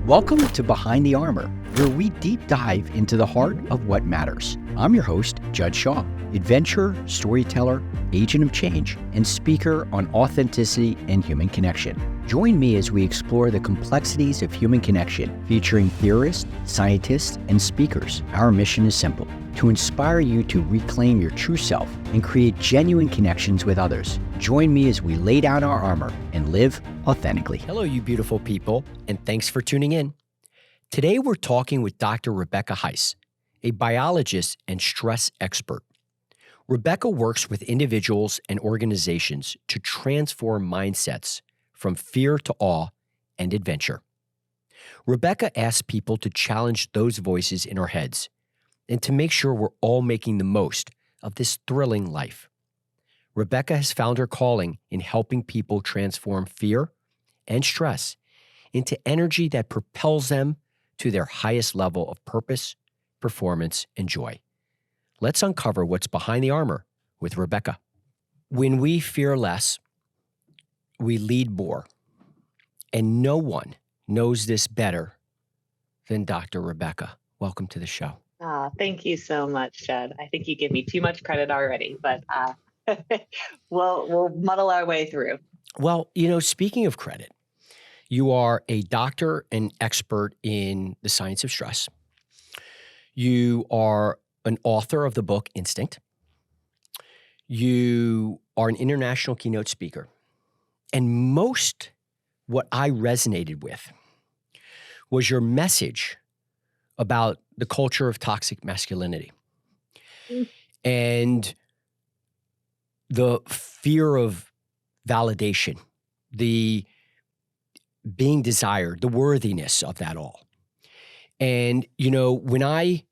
Welcome to Behind the Armor, where we deep dive into the heart of what matters. I'm your host, Judd Shaw, adventurer, storyteller, agent of change, and speaker on authenticity and human connection. Join me as we explore the complexities of human connection, featuring theorists, scientists, and speakers. Our mission is simple: to inspire you to reclaim your true self and create genuine connections with others. Join me as we lay down our armor and live authentically. Hello, you beautiful people, and thanks for tuning in. Today, we're talking with Dr. Rebecca Heiss, a biologist and stress expert. Rebecca works with individuals and organizations to transform mindsets from fear to awe and adventure. Rebecca asks people to challenge those voices in our heads and to make sure we're all making the most of this thrilling life. Rebecca has found her calling in helping people transform fear and stress into energy that propels them to their highest level of purpose, performance, and joy. Let's uncover what's behind the armor with Rebecca. When we fear less, we lead more. And no one knows this better than Dr. Rebecca. Welcome to the show. Thank you so much, Judd. I think you give me too much credit already, but we'll muddle our way through. Well, speaking of credit, you are a doctor and expert in the science of stress. You are an author of the book Instinct. You are an international keynote speaker. And what I resonated with was your message about the culture of toxic masculinity and the fear of validation, the being desired, the worthiness of that all. And, when I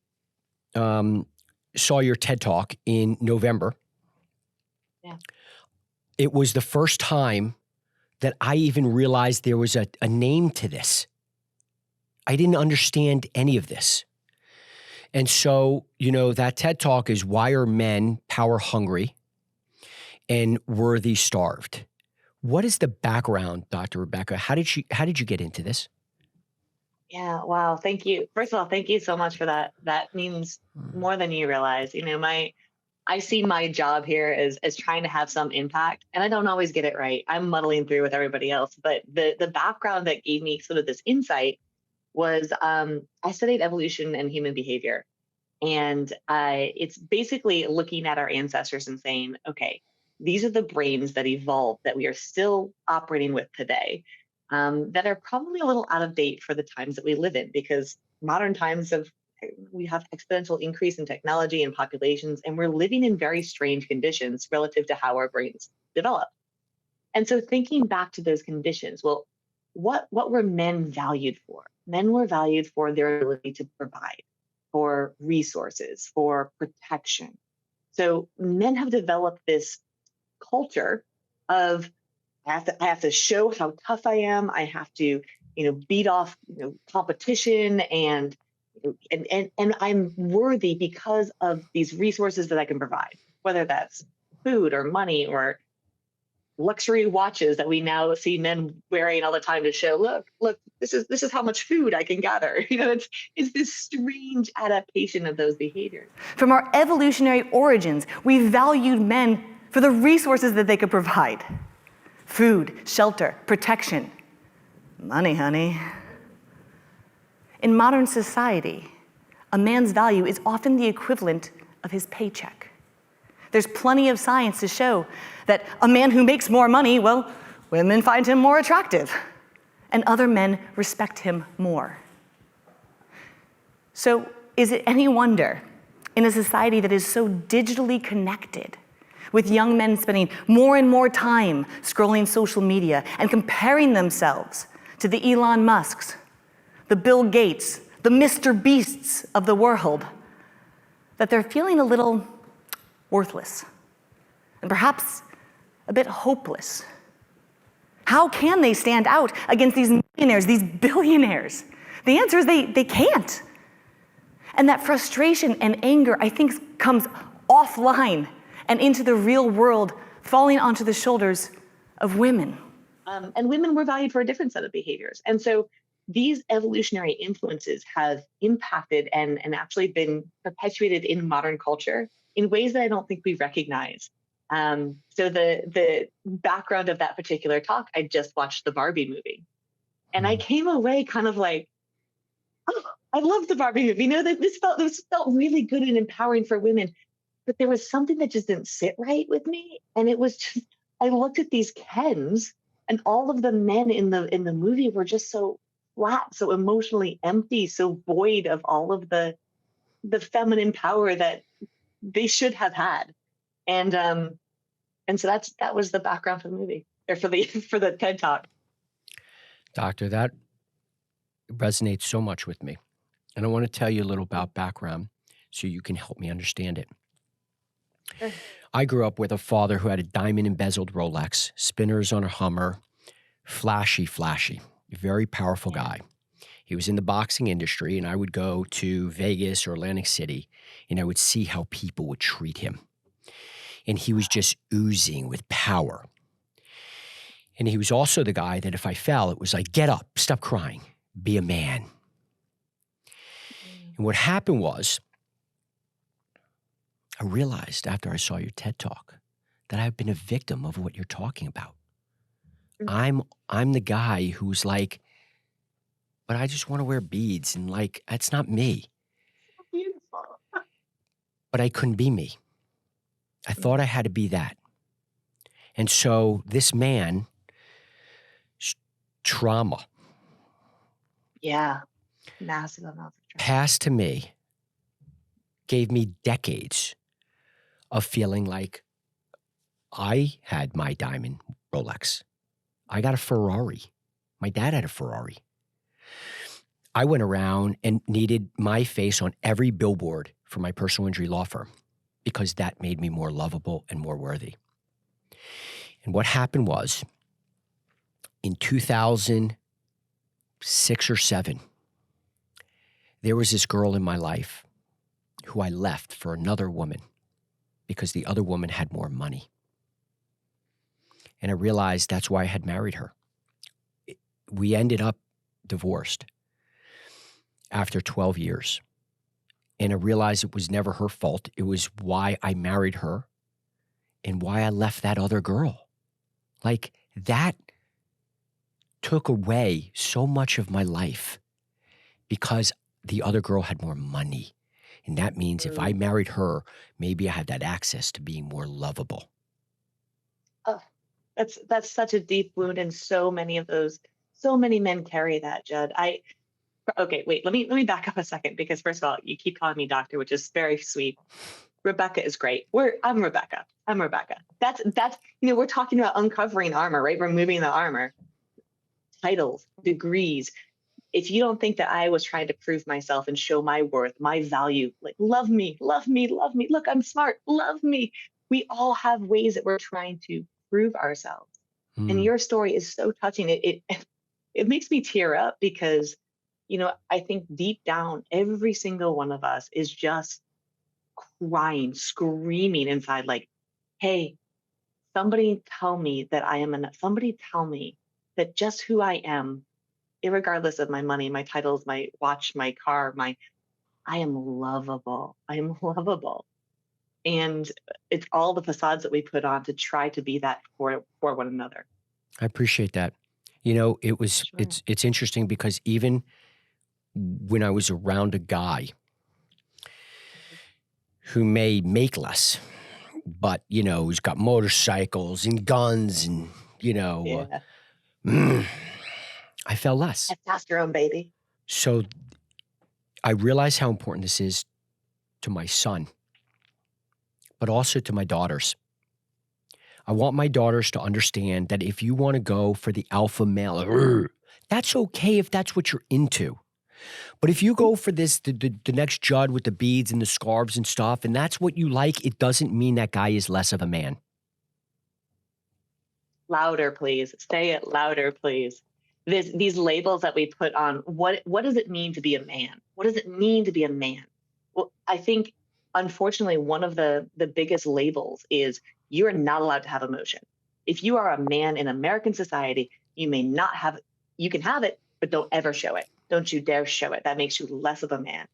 saw your TED Talk in November, it was the first time that I even realized there was a name to this. I didn't understand any of this. And so, that TED Talk is Why Are Men Power Hungry and Worthy Starved? What is the background, Dr. Rebecca? How did you get into this? Yeah, wow. Thank you. First of all, thank you so much for that. That means more than you realize. I see my job here as trying to have some impact, and I don't always get it right. I'm muddling through with everybody else. But the background that gave me sort of this insight was I studied evolution and human behavior. And it's basically looking at our ancestors and saying, okay, these are the brains that evolved that we are still operating with today, that are probably a little out of date for the times that we live in, because modern times we have exponential increase in technology and populations, and we're living in very strange conditions relative to how our brains develop. And so thinking back to those conditions, well, what were men valued for? Men were valued for their ability to provide, for resources, for protection. So men have developed this culture of I have to show how tough I am. I have to, beat off, competition, and I'm worthy because of these resources that I can provide, whether that's food or money or luxury watches that we now see men wearing all the time to show, look, this is how much food I can gather. It's this strange adaptation of those behaviors. From our evolutionary origins, we valued men for the resources that they could provide. Food, shelter, protection. Money, honey. In modern society, a man's value is often the equivalent of his paycheck. There's plenty of science to show that a man who makes more money, well, women find him more attractive, and other men respect him more. So is it any wonder, in a society that is so digitally connected, with young men spending more and more time scrolling social media and comparing themselves to the Elon Musks, the Bill Gates, the Mr. Beasts of the world, that they're feeling a little worthless and perhaps a bit hopeless? How can they stand out against these millionaires, these billionaires? The answer is they can't. And that frustration and anger, I think, comes offline and into the real world, falling onto the shoulders of women. And women were valued for a different set of behaviors. And so these evolutionary influences have impacted and actually been perpetuated in modern culture in ways that I don't think we recognize. So the background of that particular talk, I just watched the Barbie movie, and I came away kind of like, oh, I love the Barbie movie. You know, that this felt really good and empowering for women, but there was something that just didn't sit right with me, and it was just, I looked at these Kens, and all of the men in the movie were just so flat, so emotionally empty, so void of all of the feminine power that they should have had. And so that was the background for the movie, or for the for the TED Talk. Doctor, that resonates so much with me. And I want to tell you a little about background so you can help me understand it. Sure. I grew up with a father who had a diamond embezzled Rolex, spinners on a Hummer, flashy, very powerful guy. He was in the boxing industry, and I would go to Vegas or Atlantic City, and I would see how people would treat him. And he was just oozing with power. And he was also the guy that if I fell, it was like, get up, stop crying, be a man. And what happened was, I realized after I saw your TED Talk that I've been a victim of what you're talking about. I'm the guy who's like, but I just want to wear beads, and like, that's not me. Beautiful. But I couldn't be me. I thought I had to be that. And so this man, trauma. Yeah. Massive amounts of trauma. Passed to me, gave me decades of feeling like I had my diamond Rolex. I got a Ferrari. My dad had a Ferrari. I went around and needed my face on every billboard for my personal injury law firm because that made me more lovable and more worthy. And what happened was, in 2006 or 7, there was this girl in my life who I left for another woman because the other woman had more money. And I realized that's why I had married her. We ended up divorced after 12 years. And I realized it was never her fault. It was why I married her and why I left that other girl. Like, that took away so much of my life because the other girl had more money. And that means if I married her, maybe I had that access to being more lovable. Oh, that's such a deep wound, and so many men carry that, Judd. Okay, wait, let me back up a second, because first of all, you keep calling me doctor, which is very sweet. Rebecca is great. I'm Rebecca. That's we're talking about uncovering armor, right? Removing the armor. Titles, degrees. If you don't think that I was trying to prove myself and show my worth, my value, like, love me. Look, I'm smart. Love me. We all have ways that we're trying to prove ourselves. And your story is so touching. It makes me tear up because, I think deep down, every single one of us is just crying, screaming inside, like, hey, somebody tell me that I am enough. Somebody tell me that just who I am, irregardless of my money, my titles, my watch, my car, I am lovable. I am lovable. And it's all the facades that we put on to try to be that for one another. I appreciate that. It's interesting because even when I was around a guy who may make less, but, who's got motorcycles and guns and, I felt less. Testosterone, baby. So I realize how important this is to my son, but also to my daughters. I want my daughters to understand that if you want to go for the alpha male, that's okay if that's what you're into. But if you go for this, the next Judd with the beads and the scarves and stuff, and that's what you like, it doesn't mean that guy is less of a man. Louder, please. Say it louder, please. These labels that we put on, what does it mean to be a man? What does it mean to be a man? Well, I think, unfortunately, one of the biggest labels is you are not allowed to have emotion. If you are a man in American society, you may not have it. You can have it, but don't ever show it. Don't you dare show it. That makes you less of a man.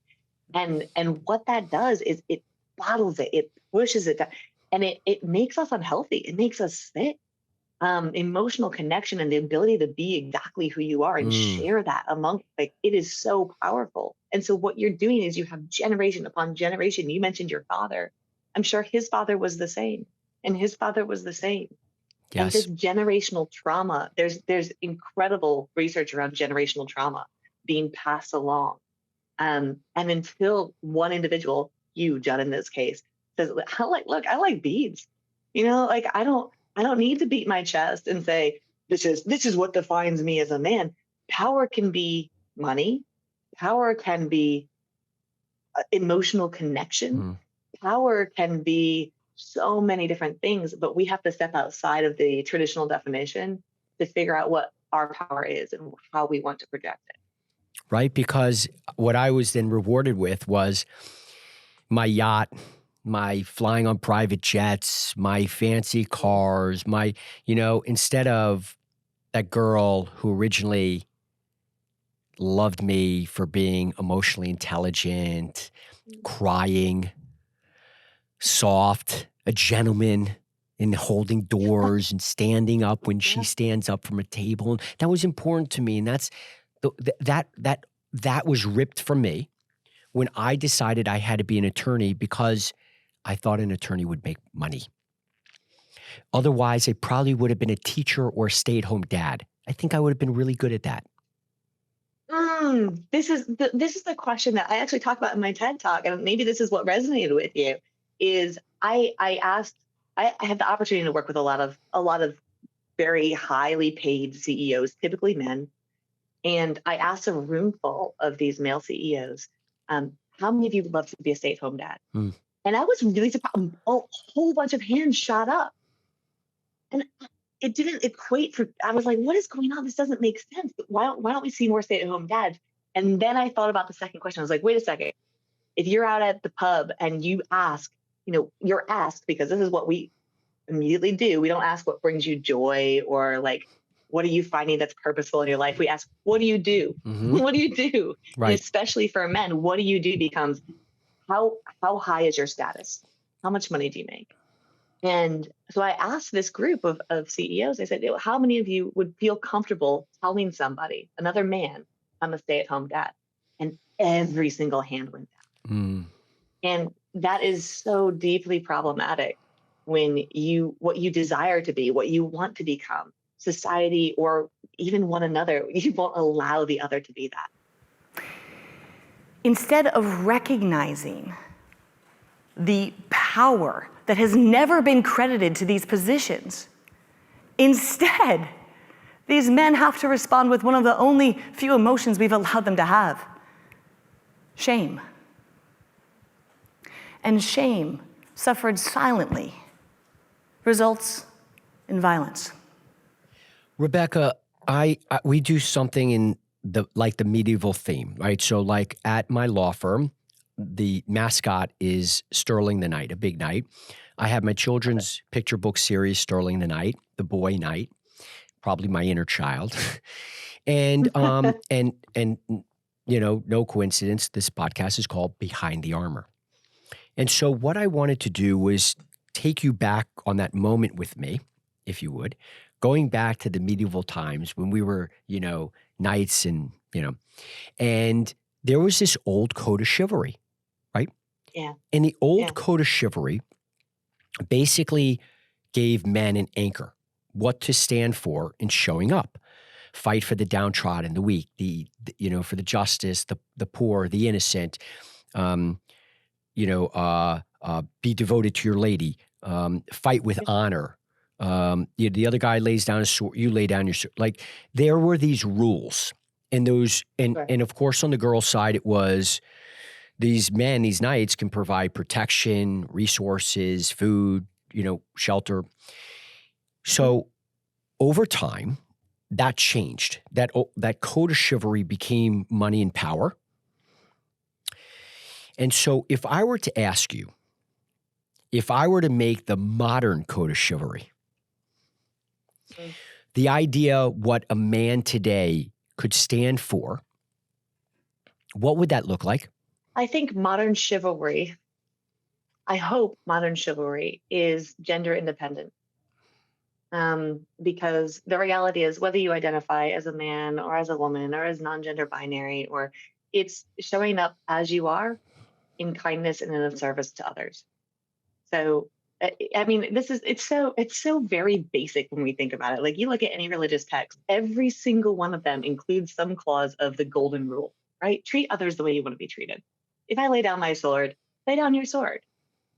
And what that does is it bottles it, it pushes it down, and it makes us unhealthy. It makes us sick. Emotional connection and the ability to be exactly who you are and share that among, like, it is so powerful. And so what you're doing is you have generation upon generation. You mentioned your father. I'm sure his father was the same, and his father was the same. And this Yes. generational trauma, there's incredible research around generational trauma being passed along. And until one individual, you, Judd, in this case, says, I like beads. Like, I don't need to beat my chest and say, this is what defines me as a man. Power can be money. Power can be emotional connection. Power can be so many different things, but we have to step outside of the traditional definition to figure out what our power is and how we want to project it. Right? Because what I was then rewarded with was my yacht, my flying on private jets, my fancy cars, instead of that girl who originally loved me for being emotionally intelligent, crying, soft, a gentleman, and holding doors and standing up when she stands up from a table. And that was important to me. And that was ripped from me when I decided I had to be an attorney because I thought an attorney would make money. Otherwise, I probably would have been a teacher or a stay-at-home dad. I think I would have been really good at that. This is the question that I actually talk about in my TED Talk, and maybe this is what resonated with you. Is I had the opportunity to work with a lot of very highly paid CEOs, typically men, and I asked a room full of these male CEOs, how many of you would love to be a stay-at-home dad? And I was really surprised. A whole bunch of hands shot up, and it didn't equate for. I was like, what is going on? This doesn't make sense. Why don't we see more stay-at-home dads? And then I thought about the second question. I was like, wait a second. If you're out at the pub and you ask, you're asked, because this is what we immediately do. We don't ask what brings you joy or like, what are you finding that's purposeful in your life? We ask, what do you do? What do you do? Right. And especially for men, what do you do becomes how high is your status? How much money do you make? And so I asked this group of CEOs, I said, how many of you would feel comfortable telling somebody, another man, I'm a stay-at-home dad? And every single hand went down. And that is so deeply problematic when what you desire to be, what you want to become, society or even one another, you won't allow the other to be that. Instead of recognizing the power that has never been credited to these positions, instead, these men have to respond with one of the only few emotions we've allowed them to have: shame. And shame, suffered silently, results in violence. Rebecca, we do something in the medieval theme, right? So like at my law firm, the mascot is Sterling the Knight, a big knight. I have my children's picture book series, Sterling the Knight, the boy knight, probably my inner child. And no coincidence, this podcast is called Behind the Armor. And so what I wanted to do was take you back on that moment with me, if you would, going back to the medieval times when we were, knights and there was this old code of chivalry, right? Yeah. And the old code of chivalry basically gave men an anchor, what to stand for in showing up. Fight for the downtrodden, the weak, for the justice, the poor, the innocent, be devoted to your lady, fight with honor. The other guy lays down his sword, you lay down your sword. Like, there were these rules, and of course on the girl side it was these men, these knights can provide protection, resources, food, shelter. So over time, that changed. That code of chivalry became money and power. And so if I were to ask you, if I were to make the modern code of chivalry, the idea what a man today could stand for, what would that look like? I think modern chivalry, I hope modern chivalry is gender independent. Because the reality is, whether you identify as a man or as a woman or as non-gender binary, or it's showing up as you are in kindness and in a service to others. So, I mean, it's so very basic when we think about it. Like, you look at any religious text, every single one of them includes some clause of the golden rule, right? Treat others the way you want to be treated. If I lay down my sword, lay down your sword.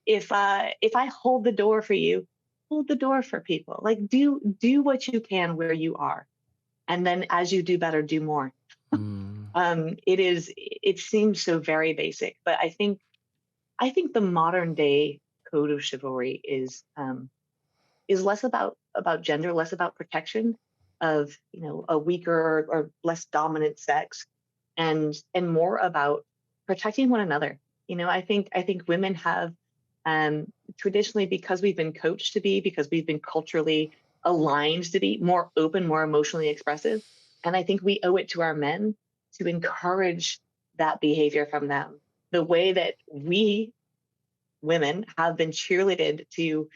If I hold the door for you, hold the door for people. Like, do what you can where you are, and then as you do better, do more. It seems so very basic, but I think the modern day code of chivalry is less about gender, less about protection of, a weaker or less dominant sex, and more about protecting one another. I think women have, traditionally, because we've been coached to be, because we've been culturally aligned to be more open, more emotionally expressive, and I think we owe it to our men to encourage that behavior from them, the way that we women have been cheerleaded to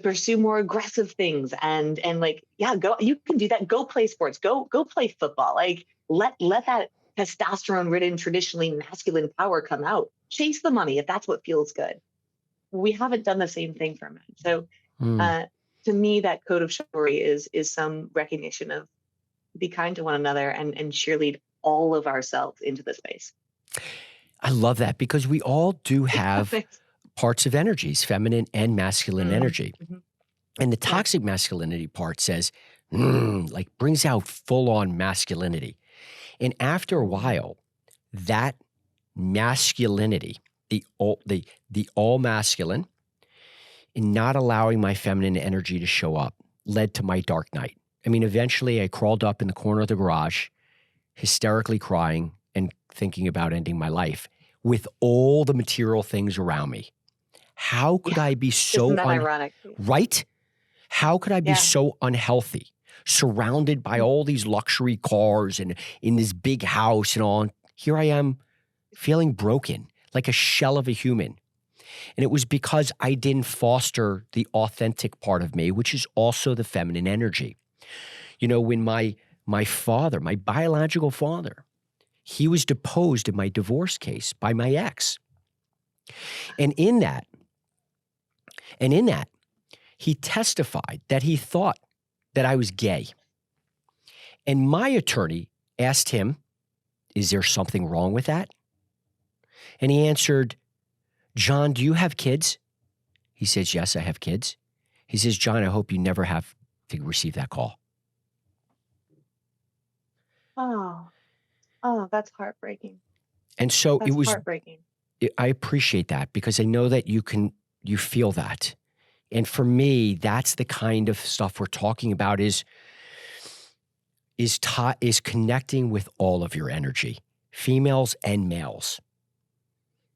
pursue more aggressive things, and like, yeah, go, you can do that, go play sports, go play football, like, let that testosterone ridden, traditionally masculine power come out, chase the money if that's what feels good. We haven't done the same thing for men. So to me, that code of chivalry is some recognition of be kind to one another, and cheerlead all of ourselves into the space. I love that, because we all do have parts of energies, feminine and masculine energy. And the toxic masculinity part says, like, brings out full-on masculinity. And after a while, that masculinity, the all masculine, in not allowing my feminine energy to show up, led to my dark night. I mean, eventually I crawled up in the corner of the garage, hysterically crying and thinking about ending my life with all the material things around me. How could I be so Isn't that ironic? Right? How could I be so unhealthy, surrounded by all these luxury cars and in this big house and all? And here I am feeling broken, like a shell of a human. And it was because I didn't foster the authentic part of me, which is also the feminine energy. When my father, my biological father, he was deposed in my divorce case by my ex. And in that, he testified that he thought that I was gay. And my attorney asked him, is there something wrong with that? And he answered, John, do you have kids? He says, yes, I have kids. He says, John, I hope you never have to receive that call. Oh, that's heartbreaking. And so That's heartbreaking. I appreciate that, because I know that you feel that. And for me, that's the kind of stuff we're talking about is connecting with all of your energy, females and males.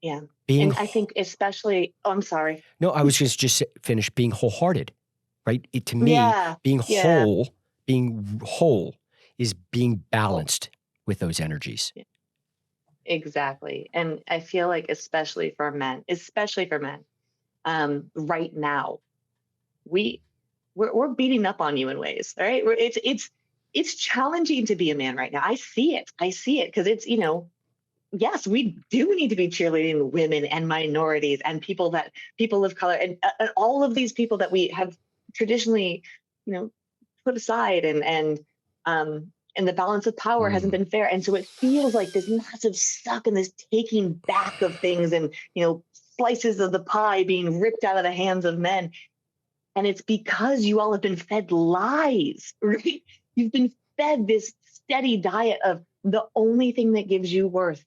Yeah. And I think especially, I'm sorry. No, I was just finish being wholehearted, right? To me, being whole is being balanced with those energies. Exactly. And I feel like, especially for men, right now, we're beating up on you in ways, right? It's challenging to be a man right now. I see it because it's, yes, we do need to be cheerleading women and minorities and people of color, and all of these people that we have traditionally, put aside, and the balance of power hasn't been fair. And so it feels like this massive suck and this taking back of things, and, slices of the pie being ripped out of the hands of men. And it's because you all have been fed lies, right? You've been fed this steady diet of the only thing that gives you worth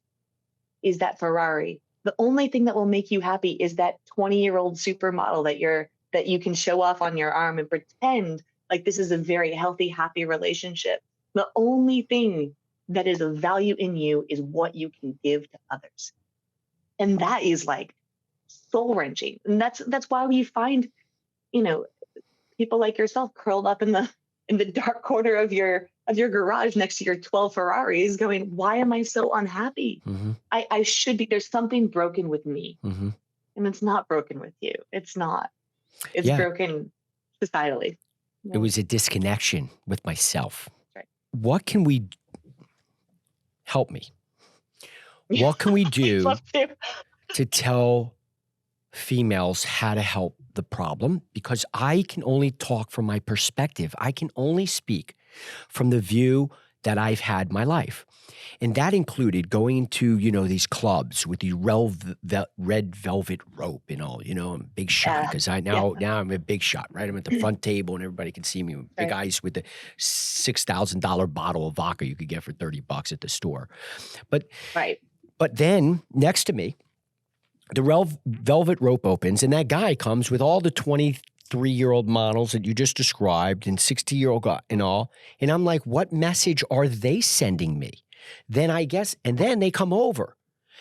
is that Ferrari. The only thing that will make you happy is that 20-year-old supermodel that you can show off on your arm and pretend like this is a very healthy, happy relationship. The only thing that is of value in you is what you can give to others. And that is like soul wrenching. And that's why we find, people like yourself curled up in the dark corner of your of your garage next to your 12 Ferraris going, why am I so unhappy? Mm-hmm. I should be, there's something broken with me. Mm-hmm. And it's not broken with you. It's not. It's Yeah. broken societally. It was a disconnection with myself. Right. What can we help me? What can we do to tell females how to help the problem? Because I can only talk from my perspective. I can only speak from the view that I've had my life. And that included going to, these clubs with the red velvet rope and all, I'm a big shot because now I'm a big shot, right? I'm at the front table and everybody can see me. Big ice with the $6,000 bottle of vodka you could get for $30 at the store. But then next to me, the velvet rope opens and that guy comes with all the 23-year-old models that you just described and 60-year-old guy and all. And I'm like, what message are they sending me? Then and then they come over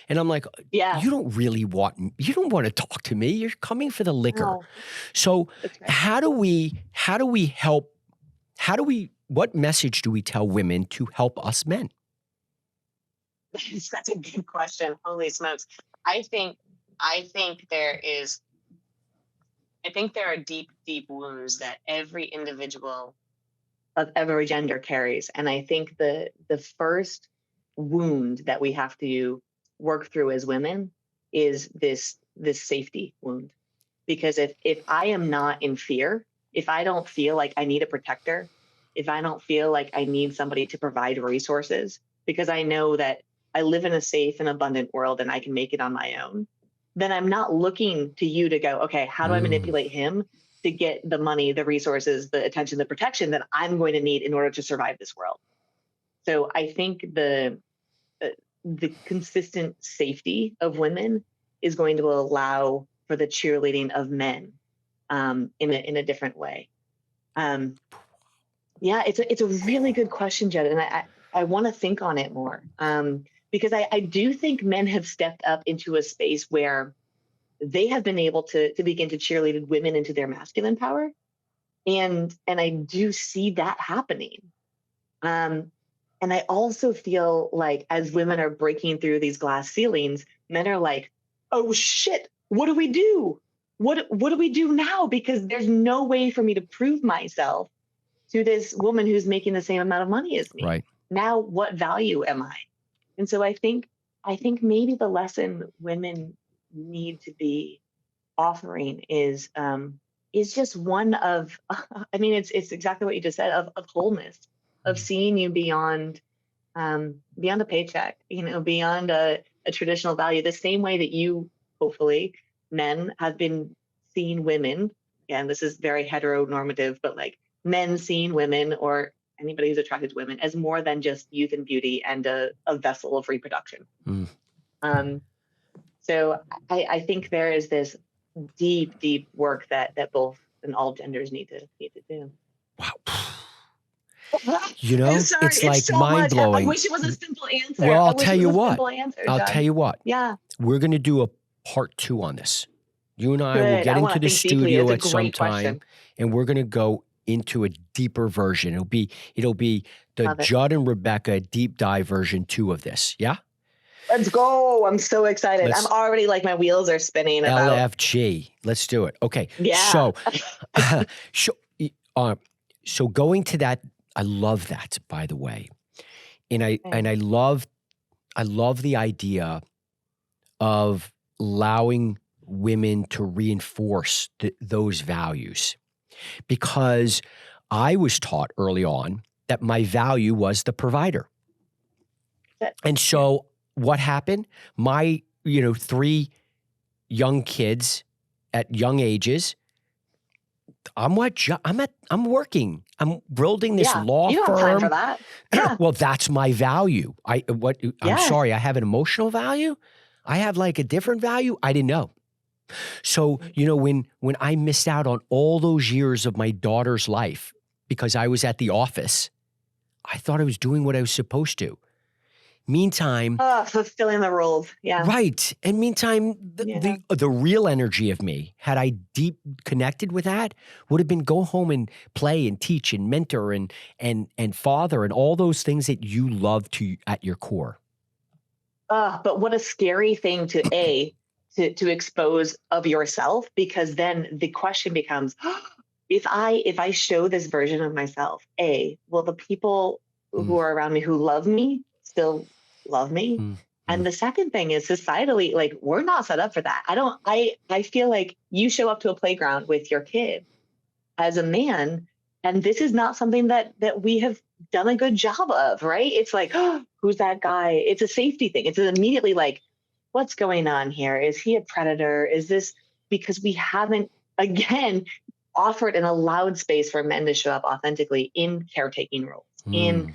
and I'm like, you don't want to talk to me. You're coming for the liquor. No. So how do we help? What message do we tell women to help us men? That's a good question. Holy smokes. I think there are deep, deep wounds that every individual of every gender carries. And I think the first wound that we have to work through as women is this safety wound. Because if I am not in fear, if I don't feel like I need a protector, if I don't feel like I need somebody to provide resources, because I know that I live in a safe and abundant world and I can make it on my own, then I'm not looking to you to go, okay, how do I manipulate him to get the money, the resources, the attention, the protection that I'm going to need in order to survive this world? So I think the consistent safety of women is going to allow for the cheerleading of men in a different way. It's a really good question, Judd, and I want to think on it more because I do think men have stepped up into a space where they have been able to begin to cheerlead women into their masculine power, and I do see that happening. And I also feel like as women are breaking through these glass ceilings, men are like, oh shit, what do we do? What do we do now? Because there's no way for me to prove myself to this woman who's making the same amount of money as me. Right. Now, what value am I? And so I think maybe the lesson women need to be offering is just one of, it's exactly what you just said, of wholeness, of seeing you beyond a paycheck, beyond a traditional value, the same way that you, hopefully, men have been seeing women. And this is very heteronormative, but like men seeing women or anybody who's attracted to women as more than just youth and beauty and a vessel of reproduction. So I think there is this deep, deep work that both and all genders need to do. Wow. It's like so mind-blowing. I wish it was a simple answer. Well, I'll tell you what. Yeah. We're going to do a part 2 on this. You and I will get into the studio at some time, and we're going to go into a deeper version. It'll be the Judd and Rebecca deep dive version 2 of this. Yeah? Let's go. I'm so excited. I'm already like my wheels are spinning. LFG. Let's do it. Okay. Yeah. So going to that, I love that, by the way. And I love the idea of allowing women to reinforce those values, because I was taught early on that my value was the provider. And so what happened? My, 3 young kids at young ages, I'm working. I'm building this law you don't firm. have time for that. Yeah. Well, that's my value. I'm sorry, I have an emotional value. I have like a different value. I didn't know. So, when I missed out on all those years of my daughter's life because I was at the office, I thought I was doing what I was supposed to. Meantime, fulfilling the roles. Yeah. right. And meantime, Yeah. the real energy of me, had I deep connected with that, would have been go home and play and teach and mentor and father and all those things that you love to at your core. But what a scary thing to expose of yourself, because then the question becomes, if I show this version of myself, will the people who are around me who love me still love me? And the second thing is, societally, like, we're not set up for that. I feel like you show up to a playground with your kid as a man, and this is not something that we have done a good job of, right? It's like, who's that guy? It's a safety thing. It's immediately like, what's going on here? Is he a predator? Is this because we haven't, again, offered and allowed space for men to show up authentically in caretaking roles, in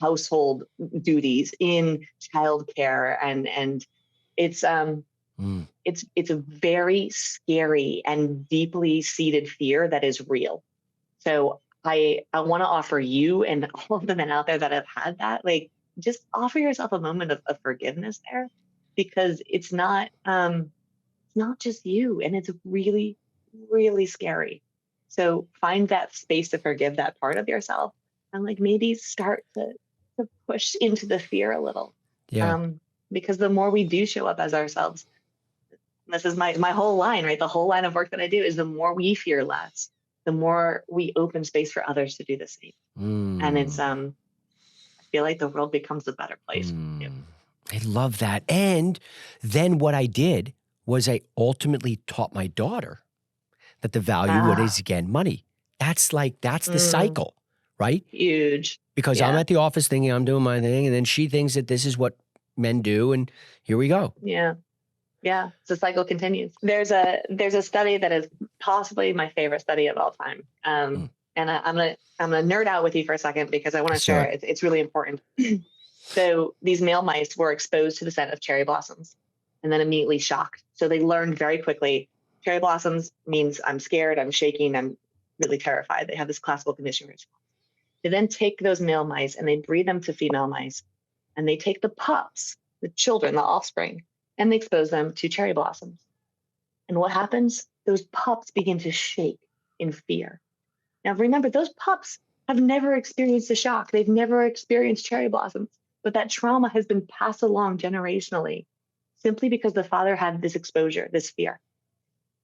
household duties, in childcare, and it's it's a very scary and deeply seated fear that is real. So I want to offer you and all of the men out there that have had that, like, just offer yourself a moment of forgiveness there, because it's not just you, and it's really, really scary. So find that space to forgive that part of yourself, and like maybe start to push into the fear a little. Yeah. Because the more we do show up as ourselves, this is my whole line, right? The whole line of work that I do is, the more we fear less, the more we open space for others to do the same. And it's I feel like the world becomes a better place. I love that. And then what I did was I ultimately taught my daughter that the value what is, again, money. That's the cycle, right? Huge. Because I'm at the office thinking I'm doing my thing, and then she thinks that this is what men do, and here we go. Yeah. Yeah. The cycle continues. There's a study that is possibly my favorite study of all time. And I'm gonna nerd out with you for a second, because I want to share it. It's really important. So these male mice were exposed to the scent of cherry blossoms and then immediately shocked. So they learned very quickly, cherry blossoms means I'm scared, I'm shaking, I'm really terrified. They have this classical conditioning response. They then take those male mice and they breed them to female mice, and they take the pups, the children, the offspring, and they expose them to cherry blossoms. And what happens? Those pups begin to shake in fear. Now, remember, those pups have never experienced a shock. They've never experienced cherry blossoms, but that trauma has been passed along generationally, simply because the father had this exposure, this fear.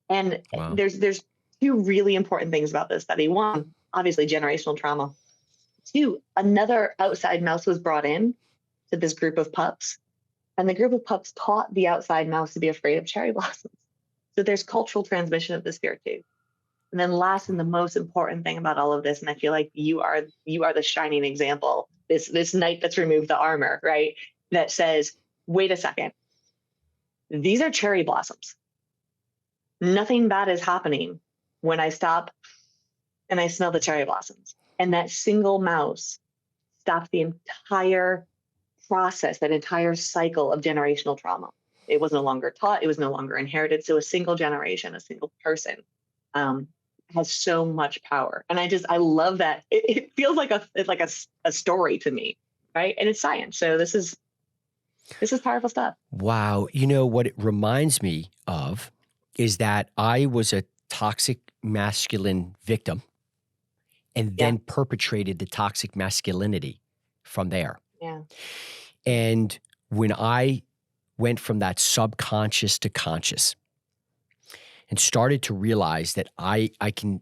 And there's two really important things about this study. One, obviously generational trauma. Two, another outside mouse was brought in to this group of pups, and the group of pups taught the outside mouse to be afraid of cherry blossoms. So there's cultural transmission of this fear too. And then last, and the most important thing about all of this, and I feel like you are the shining example, this knight that's removed the armor, right? That says, wait a second, these are cherry blossoms. Nothing bad is happening when I stop and I smell the cherry blossoms. And that single mouse stopped the entire process, that entire cycle of generational trauma. It was no longer taught, it was no longer inherited. So a single generation, a single person has so much power. And I love that. It feels like a story to me, right? And it's science. So this is powerful stuff. Wow. You know what it reminds me of is that I was a toxic masculine victim, and then perpetrated the toxic masculinity from there. Yeah. And when I went from that subconscious to conscious and started to realize that I can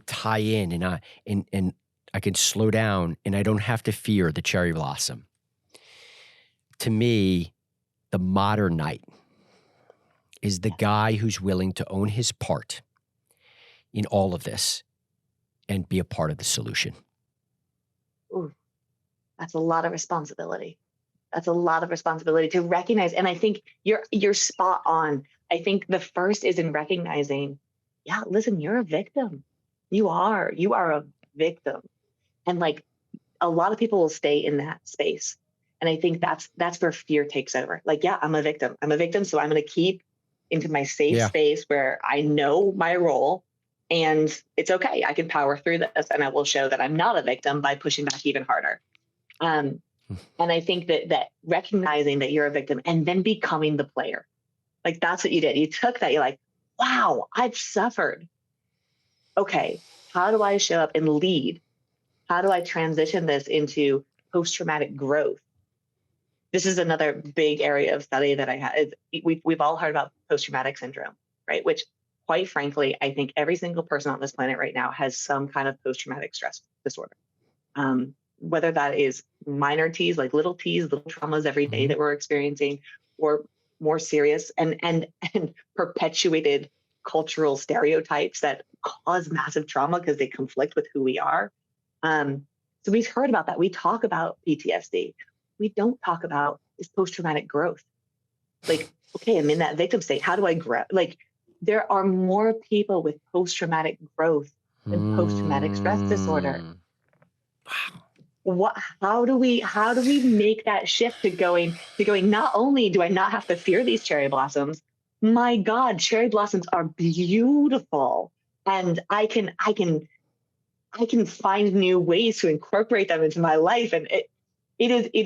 tie in, and I can slow down, and I don't have to fear the cherry blossom. To me, the modern knight is the guy who's willing to own his part in all of this and be a part of the solution. Ooh, that's a lot of responsibility. That's a lot of responsibility to recognize. And I think you're spot on. I think the first is in recognizing, listen, you're a victim. You are a victim. And like, a lot of people will stay in that space. And I think that's where fear takes over. Like, I'm a victim. So I'm going to keep into my safe space where I know my role, and it's okay. I can power through this, and I will show that I'm not a victim by pushing back even harder. And I think that recognizing that you're a victim and then becoming the player, like that's what you did. You took that, you're like, wow, I've suffered. Okay, how do I show up and lead? How do I transition this into post-traumatic growth? This is another big area of study that I had. We've all heard about post-traumatic syndrome, right? Which, quite frankly, I think every single person on this planet right now has some kind of post-traumatic stress disorder. Whether that is minor T's, like little T's, little traumas every day that we're experiencing, or more serious and perpetuated cultural stereotypes that cause massive trauma because they conflict with who we are. So we've heard about that. We talk about PTSD. We don't talk about is post-traumatic growth. Like, okay, I'm in that victim state. How do I grow? Like, there are more people with post-traumatic growth than post-traumatic stress disorder. Wow. How do we make that shift to going, not only do I not have to fear these cherry blossoms, my God, cherry blossoms are beautiful. And I can find new ways to incorporate them into my life. And it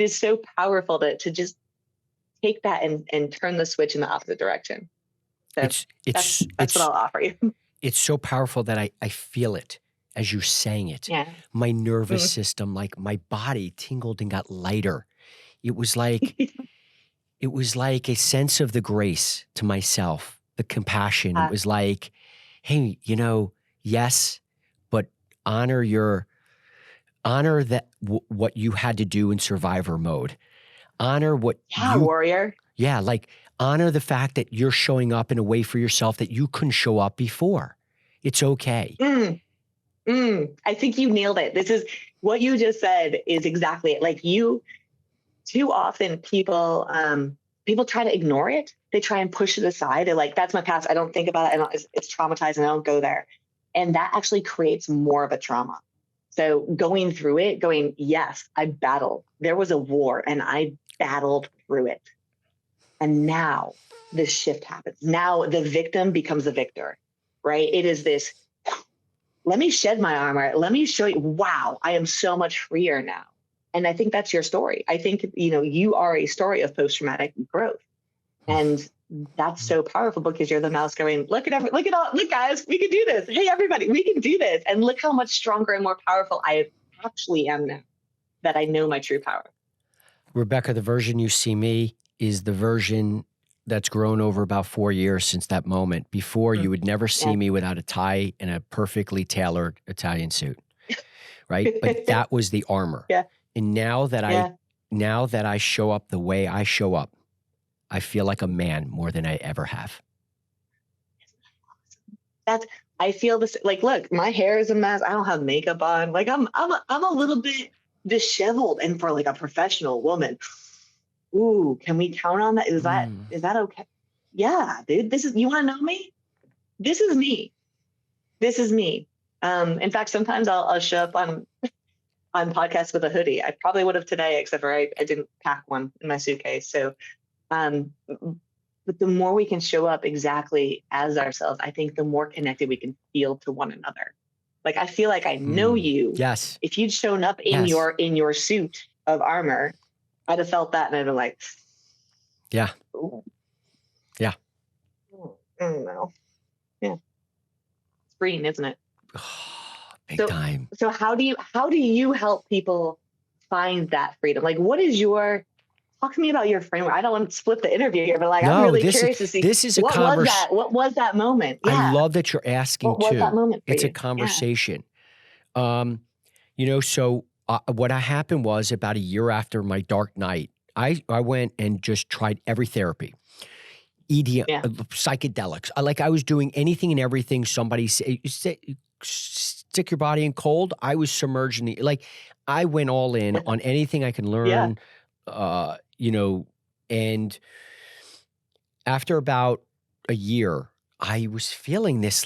is so powerful to just take that and turn the switch in the opposite direction. So that's what I'll offer you. It's so powerful that I feel it as you're saying it. Yeah. My nervous system, like my body tingled and got lighter. It was like a sense of the grace to myself, the compassion. It was like, hey, yes, but honor that what you had to do in survivor mode. Honor what warrior. Yeah, like honor the fact that you're showing up in a way for yourself that you couldn't show up before. It's okay. I think you nailed it. This is what you just said is exactly it. Like too often people try to ignore it. They try and push it aside. They're like, that's my past. I don't think about it. It's traumatizing. I don't go there. And that actually creates more of a trauma. So going through it, yes, I battled. There was a war and I battled through it. And now this shift happens. Now the victim becomes the victor, right? It is this, let me shed my armor. Let me show you, wow, I am so much freer now. And I think that's your story. I think, you are a story of post-traumatic growth. And that's so powerful because you're the mouse going, look guys, we can do this. Hey, everybody, we can do this. And look how much stronger and more powerful I actually am now that I know my true power. Rebecca, the version you see me is the version that's grown over about 4 years since that moment. Before, you would never see me without a tie and a perfectly tailored Italian suit, right? But that was the armor. Yeah. And now that I show up the way I show up, I feel like a man more than I ever have. I feel this, like, look, my hair is a mess. I don't have makeup on. Like I'm a little bit disheveled. And for like a professional woman, ooh, can we count on that? Is that okay? Yeah, dude, you want to know me? This is me. In fact, sometimes I'll show up on podcasts with a hoodie. I probably would have today, except for I didn't pack one in my suitcase. So, but the more we can show up exactly as ourselves, I think the more connected we can feel to one another. Like, I feel like I know you. Yes. If you'd shown up in your suit of armor, I'd have felt that and I'd have been like, yeah. Ooh. Yeah. I don't know. Yeah. It's freeing, isn't it? Big time. So how do you help people find that freedom? Like, talk to me about your framework. I don't want to split the interview here, but I'm really curious to see what was that moment? Yeah. I love that you're asking what was that moment for it's you? a conversation. So what happened was about a year after my dark night, I went and just tried every therapy. EDM, psychedelics. I was doing anything and everything somebody say, stick your body in cold. I was submerged in I went all in on anything I can learn, and after about a year, I was feeling this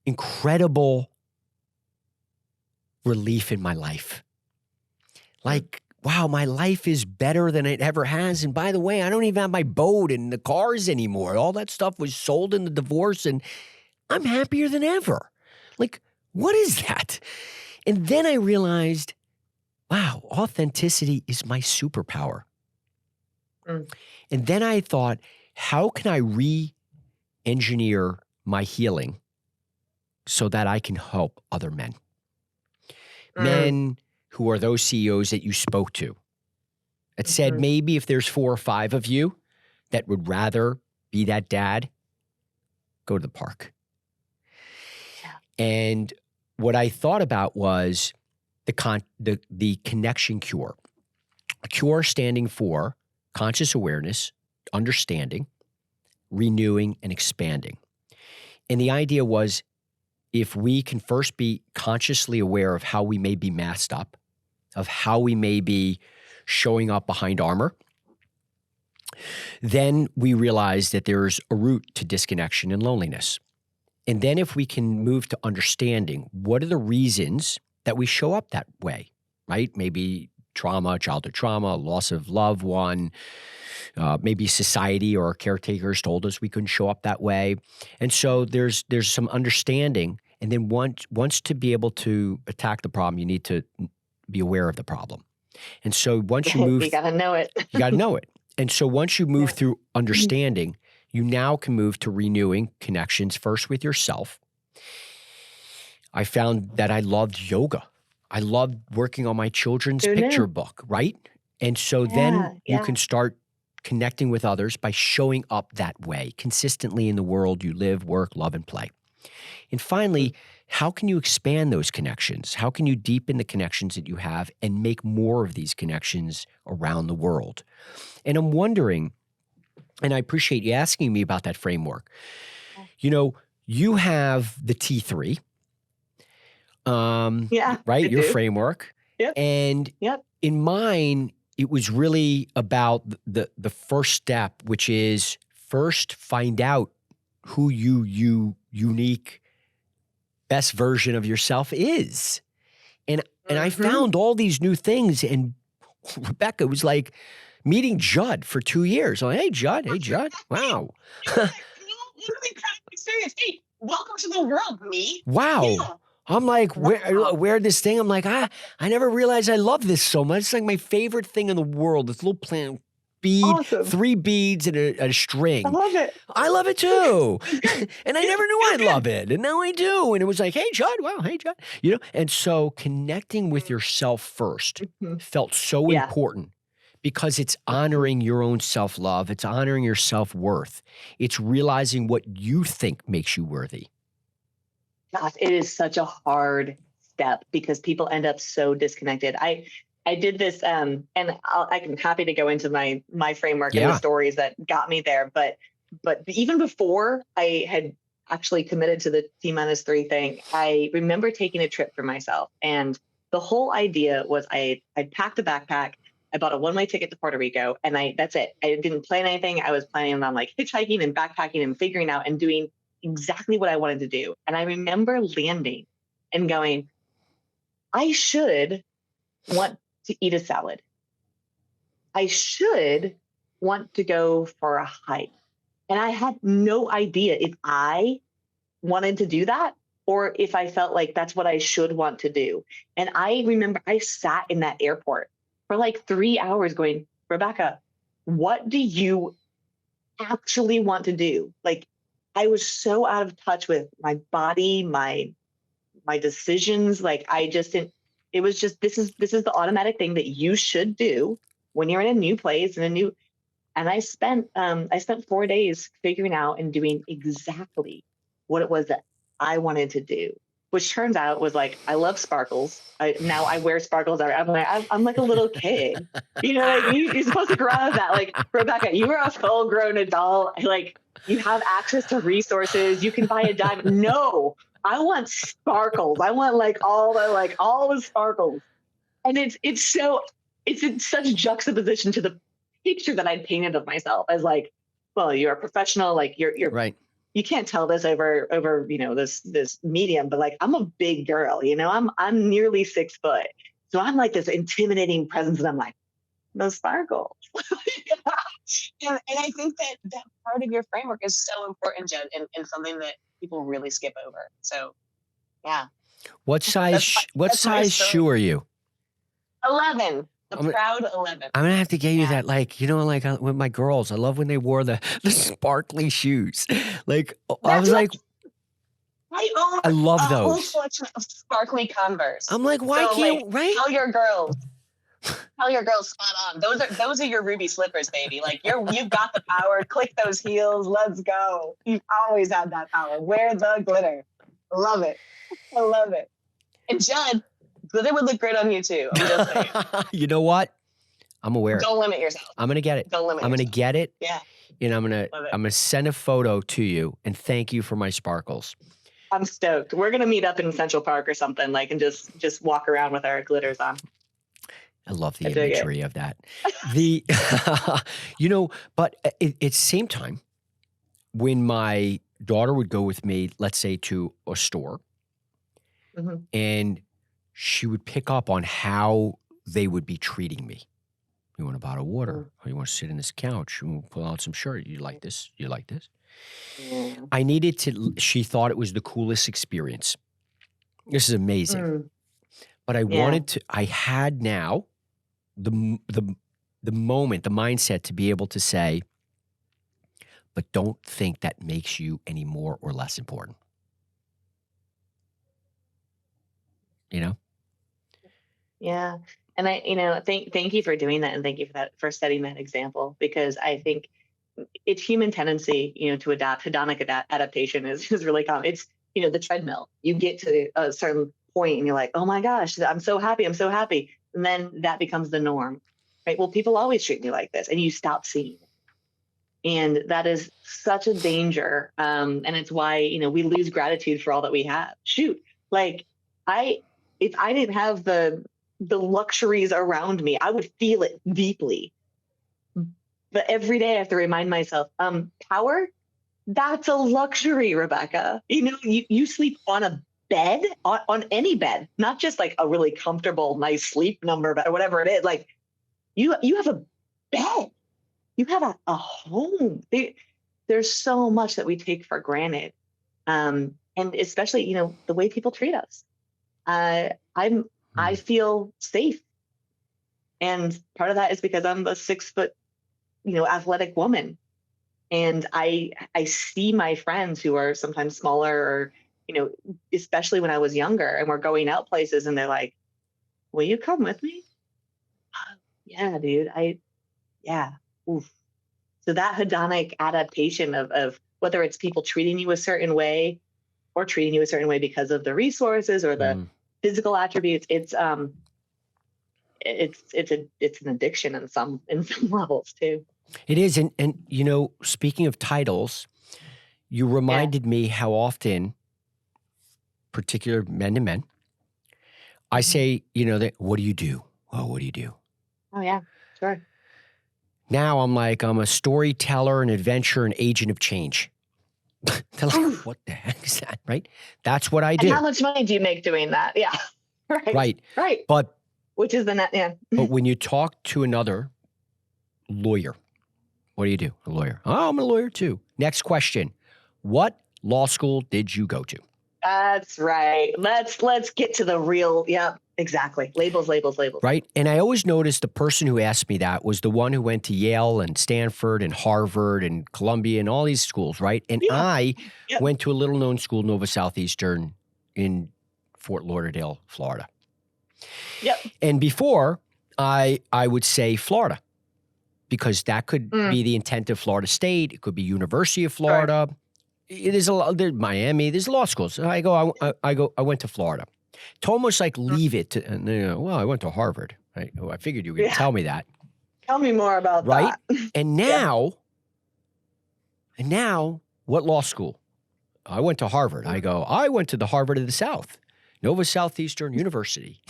incredible relief in my life. Wow, my life is better than it ever has. And by the way, I don't even have my boat and the cars anymore. All that stuff was sold in the divorce and I'm happier than ever. What is that? And then I realized, wow, authenticity is my superpower. Mm. And then I thought, how can I re-engineer my healing so that I can help other men? Men who are those CEOs that you spoke to that said, maybe if there's 4 or 5 of you that would rather be that dad, go to the park. Yeah. And what I thought about was the connection cure. Cure standing for conscious awareness, understanding, renewing, and expanding. And the idea was, if we can first be consciously aware of how we may be masked up, of how we may be showing up behind armor, then we realize that there's a root to disconnection and loneliness. And then if we can move to understanding, what are the reasons that we show up that way, right? Maybe trauma, childhood trauma, loss of loved one, maybe society or our caretakers told us we couldn't show up that way. And so there's some understanding. And then once to be able to attack the problem, you need to be aware of the problem. And so once you move— you got to know it. you got to know it. And so once you move through understanding, you now can move to renewing connections first with yourself. I found that I loved yoga. I loved working on my children's picture book, right? And so then you can start connecting with others by showing up that way consistently in the world you live, work, love, and play. And finally, how can you expand those connections? How can you deepen the connections that you have and make more of these connections around the world? And I'm wondering, and I appreciate you asking me about that framework. You know, you have the T3, right? Your framework. Yep. And in mine, it was really about the first step, which is first find out who you unique best version of yourself is. And I found all these new things, and Rebecca was like meeting Judd for 2 years. I'm like, hey, Judd. Wow. Literally kind of experience. Hey, welcome to the world, me. Wow. Yeah. I'm like, wear this thing. I'm like, I never realized I love this so much. It's like my favorite thing in the world. This little plant bead, 3 beads and a string. I love it. I love it too. And I never knew I'd love it. And now I do. And it was like, hey, Judd. Wow. Hey, Judd. You know, and so connecting with yourself first felt so important, because it's honoring your own self-love. It's honoring your self-worth. It's realizing what you think makes you worthy. Gosh, it is such a hard step because people end up so disconnected. I did this, and I'm happy to go into my framework and the stories that got me there. But even before I had actually committed to the T-3 thing, I remember taking a trip for myself. And the whole idea was I packed a backpack. I bought a one-way ticket to Puerto Rico, and that's it. I didn't plan anything. I was planning on like hitchhiking and backpacking and figuring out and doing exactly what I wanted to do. And I remember landing and going, I should want to eat a salad. I should want to go for a hike. And I had no idea if I wanted to do that or if I felt like that's what I should want to do. And I remember I sat in that airport for like 3 hours going, Rebecca, what do you actually want to do? Like, I was so out of touch with my body, my decisions. Like, I just didn't, it was just, this is the automatic thing that you should do when you're in a new place and I spent 4 days figuring out and doing exactly what it was that I wanted to do, which turns out was like, I love sparkles. Now I wear sparkles. I'm like a little kid, you know, like you're supposed to grow out of that. Like, Rebecca, you are a full grown adult. Like, you have access to resources. You can buy a diamond. No, I want sparkles. I want all the sparkles. And it's in such juxtaposition to the picture that I'd painted of myself as like, well, you're a professional, like you're right. You can't tell this over, you know, this medium, but like, I'm a big girl, you know, I'm nearly 6 foot. So I'm like this intimidating presence, and I'm like, those sparkles. And I think that part of your framework is so important, Judd, and something that people really skip over. So, yeah. What size shoe are you? 11. The I'm- proud 11. I'm gonna have to get you Yeah. that, like, you know, like with my girls, I love when they wore the sparkly shoes. Like, I That's was what like, I own I love a whole those. collection of sparkly Converse. I'm like, why So, can't, right? tell your girls spot on. Those are your ruby slippers, baby. Like you've got the power. Click those heels. Let's go. You've always had that power. Wear the glitter. Love it. I love it. And Judd, glitter would look great on you too. I'm just saying. You know what? I'm aware. Don't limit yourself. I'm gonna get it. Don't limit I'm gonna yourself. get it. Yeah. And I'm Love it. gonna send a photo to you and thank you for my sparkles. I'm stoked. We're gonna meet up in Central Park or something, like, and just walk around with our glitters on. I love the I dig it. imagery of that. The, you know, but at the same time, when my daughter would go with me, let's say to a store, Mhm. and she would pick up on how they would be treating me. You want a bottle of water? Mm. Or you want to sit in this couch? You want to pull out some shirt? You like this? You like this? Yeah. I needed to, she thought it was the coolest experience. This is amazing. Mm. But I Yeah. wanted to, I had now the moment, the mindset to be able to say, but don't think that makes you any more or less important. You know? Yeah. And thank you for doing that, and thank you for setting that example, because I think it's human tendency, to adapt. Hedonic adaptation is really common. It's, the treadmill. You get to a certain point and you're like, oh my gosh, I'm so happy. I'm so happy. And then that becomes the norm, right? Well, people always treat me like this, and you stop seeing it. And that is such a danger. And it's why, we lose gratitude for all that we have. Shoot, like if I didn't have the luxuries around me, I would feel it deeply. But every day I have to remind myself, power, that's a luxury, Rebecca. You sleep on a bed, on any bed, not just like a really comfortable, nice sleep number bed or whatever it is. Like you have a bed, you have a home. There's so much that we take for granted. And especially, the way people treat us. I feel safe. And part of that is because I'm a 6 foot, athletic woman. And I see my friends who are sometimes smaller, or, especially when I was younger and we're going out places and they're like, will you come with me? Yeah, dude. Yeah. Oof. So that hedonic adaptation of whether it's people treating you a certain way or treating you a certain way because of the resources or the physical attributes, it's an addiction in some levels too. It is. And speaking of titles, you reminded me how often, particular men to men, I say, what do you do? Oh, what do you do? Oh, yeah, sure. Now I'm like, I'm a storyteller, an adventurer, an agent of change. They're like, what the heck is that? Right? That's what I do. And how much money do you make doing that? Yeah. Right. But which is the net. Yeah. But when you talk to another lawyer, what do you do? A lawyer. Oh, I'm a lawyer too. Next question. What law school did you go to? That's right. Let's get to the real. Yeah, exactly. Labels. Right. And I always noticed the person who asked me that was the one who went to Yale and Stanford and Harvard and Columbia and all these schools, right? And I went to a little known school, Nova Southeastern, in Fort Lauderdale, Florida. Yep. And before, I would say Florida, because that could be the intent of Florida State. It could be University of Florida. Sure. There's a lot. There's Miami. There's law schools. I went to Florida. To almost like leave it to, and well, I went to Harvard. Right? Oh, I figured you were going to tell me that. Tell me more about that. And now, what law school? I went to Harvard. I went to the Harvard of the South, Nova Southeastern University.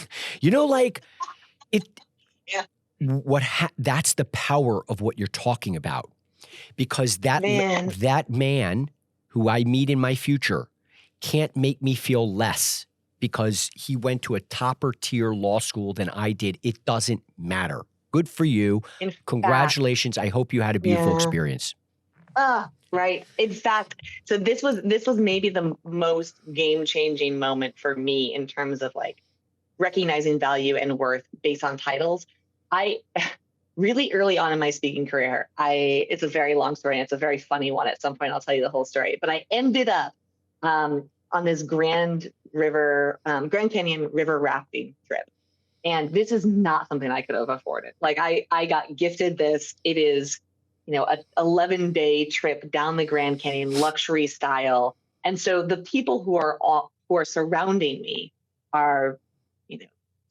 Like it. Yeah. That's the power of what you're talking about, because that man who I meet in my future can't make me feel less because he went to a topper tier law school than I did. It doesn't matter. Good for you. Congratulations. I hope you had a beautiful experience. Right. In fact, so this was maybe the most game-changing moment for me in terms of like recognizing value and worth based on titles. I really early on in my speaking career, it's a very long story and it's a very funny one. At some point, I'll tell you the whole story. But I ended up on this Grand Canyon river rafting trip. And this is not something I could have afforded. Like I got gifted this. It is, an 11-day trip down the Grand Canyon, luxury style. And so the people who are surrounding me are,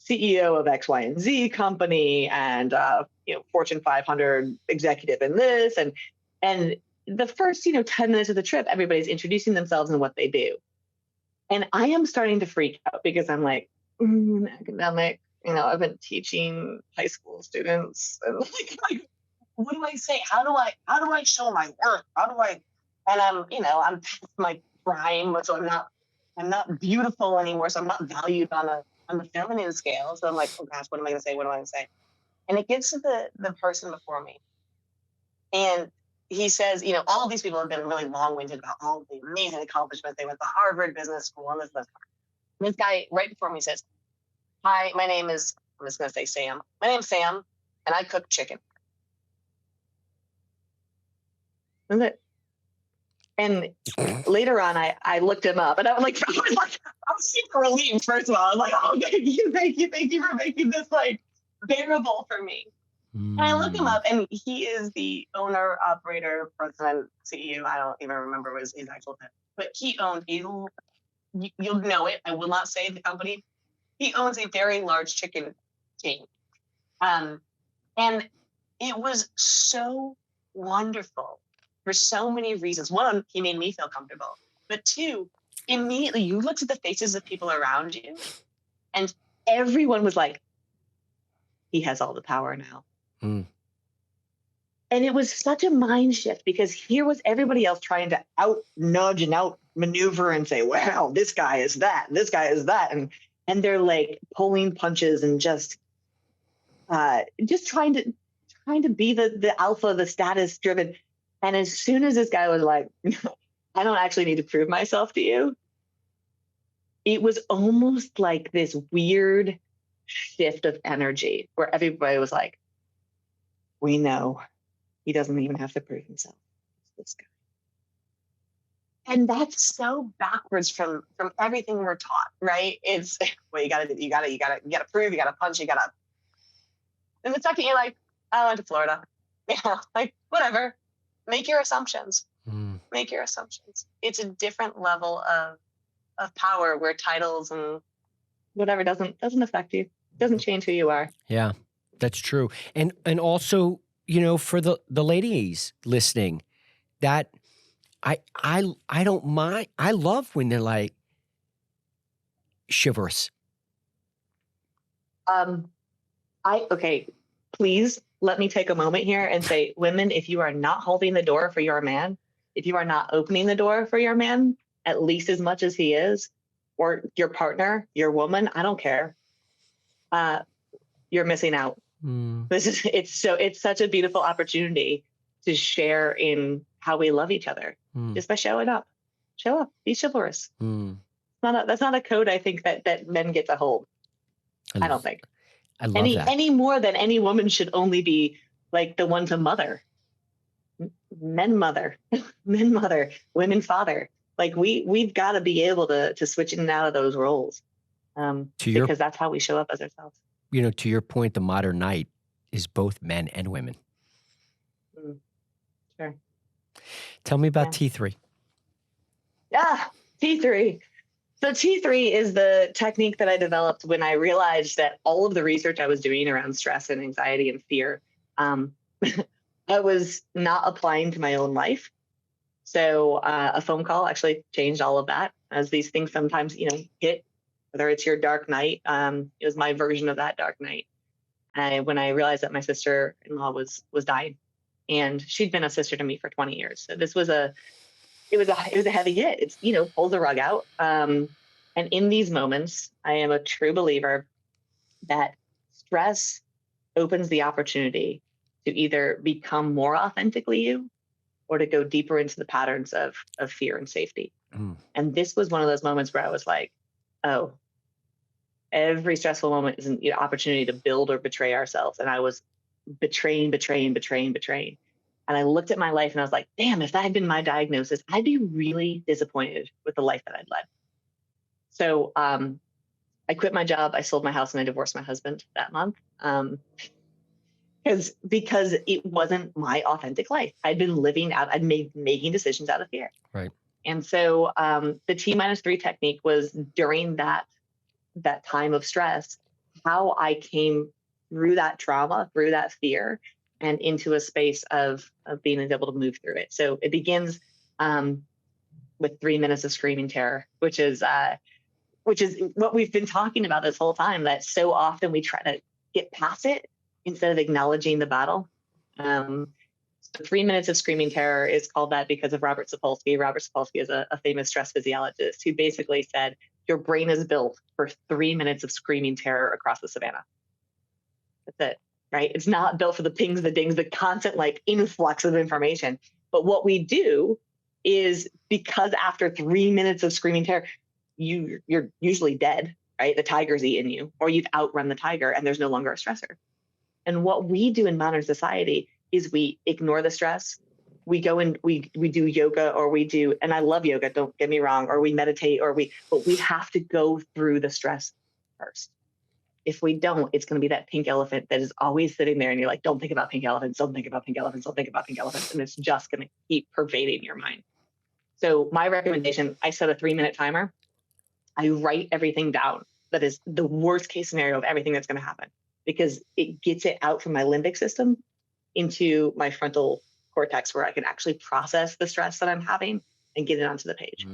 CEO of X, Y, and Z company, and Fortune 500 executive in this, and the first 10 minutes of the trip, everybody's introducing themselves and what they do, and I am starting to freak out because I'm like, academic. I've been teaching high school students, and like, what do I say? How do I show my work? And I'm past my prime, so I'm not beautiful anymore. So I'm not valued on the feminine scale. So I'm like, oh gosh, what am I going to say? What am I going to say? And it gets to the person before me. And he says, all of these people have been really long-winded about all of the amazing accomplishments. They went to Harvard Business School and this. And this guy right before me says, hi, my name is, I'm just going to say Sam. My name's Sam, and I cook chicken. That's it. And later on, I looked him up, and I was super relieved. First of all, I was like, oh, thank you for making this bearable for me. And I look him up, and he is the owner, operator, president, CEO. I don't even remember his actual title, but he owned you'll know it. I will not say the company. He owns a very large chicken chain, and it was so wonderful. For so many reasons. One, he made me feel comfortable. But two, immediately you looked at the faces of people around you, and everyone was like, he has all the power now. And it was such a mind shift because here was everybody else trying to out nudge and out maneuver and say, well, this guy is that, this guy is that. And they're like pulling punches and just trying to be the alpha, the status driven. And as soon as this guy was like, I don't actually need to prove myself to you, it was almost like this weird shift of energy where everybody was like, we know he doesn't even have to prove himself. It's this guy. And that's so backwards from everything we're taught, right? It's, well, you gotta prove, you gotta punch, and the second you're like, I went to Florida. Whatever. Make your assumptions. Make your assumptions. It's a different level of power where titles and whatever doesn't affect you. Doesn't change who you are. Yeah, that's true. And also, for the ladies listening, that I don't mind. I love when they're like chivalrous. Okay, please let me take a moment here and say, women, if you are not holding the door for your man, if you are not opening the door for your man, at least as much as he is, or your partner, your woman, I don't care. You're missing out. It's such a beautiful opportunity to share in how we love each other just by showing up. Show up, be chivalrous. That's not a code I think that men get to hold. I don't think. I love that. Any more than any woman should only be like the one to mother. Men mother, women father. Like we've got to be able to switch in and out of those roles. Because that's how we show up as ourselves. To your point, the modern knight is both men and women. Sure. Tell me about T3. Yeah, T3. So T3 is the technique that I developed when I realized that all of the research I was doing around stress and anxiety and fear, I was not applying to my own life. So a phone call actually changed all of that. As these things sometimes, hit, whether it's your dark night, it was my version of that dark night. When I realized that my sister-in-law was dying, and she'd been a sister to me for 20 years. So this was it was a heavy hit. It's, pull the rug out. And in these moments, I am a true believer that stress opens the opportunity to either become more authentically you or to go deeper into the patterns of fear and safety. And this was one of those moments where I was like, oh, Every stressful moment is an opportunity to build or betray ourselves. And I was betraying. And I looked at my life and I was like, damn, if that had been my diagnosis, I'd be really disappointed with the life that I'd led. So I quit my job, I sold my house, and I divorced my husband that month. Because it wasn't my authentic life. I'd been living out, making decisions out of fear. Right. And so the T-3 technique was during that time of stress, how I came through that trauma, through that fear, and into a space of being able to move through it. So it begins with 3 minutes of screaming terror, which is what we've been talking about this whole time, that so often we try to get past it instead of acknowledging the battle. So 3 minutes of screaming terror is called that because of Robert Sapolsky. Robert Sapolsky is a famous stress physiologist who basically said, your brain is built for 3 minutes of screaming terror across the savannah. That's it, right? It's not built for the pings, the dings, the constant influx of information. But what we do is, because after 3 minutes of screaming terror, you're usually dead, right? The tiger's eaten you, or you've outrun the tiger and there's no longer a stressor. And what we do in modern society is we ignore the stress. We go and we do yoga, or we do, and I love yoga, don't get me wrong, or we meditate, but we have to go through the stress first. If we don't, it's going to be that pink elephant that is always sitting there and you're like, don't think about pink elephants, don't think about pink elephants, don't think about pink elephants. And it's just going to keep pervading your mind. So my recommendation, I set a 3-minute timer. I write everything down. That is the worst case scenario of everything that's going to happen, because it gets it out from my limbic system into my frontal cortex, where I can actually process the stress that I'm having and get it onto the page.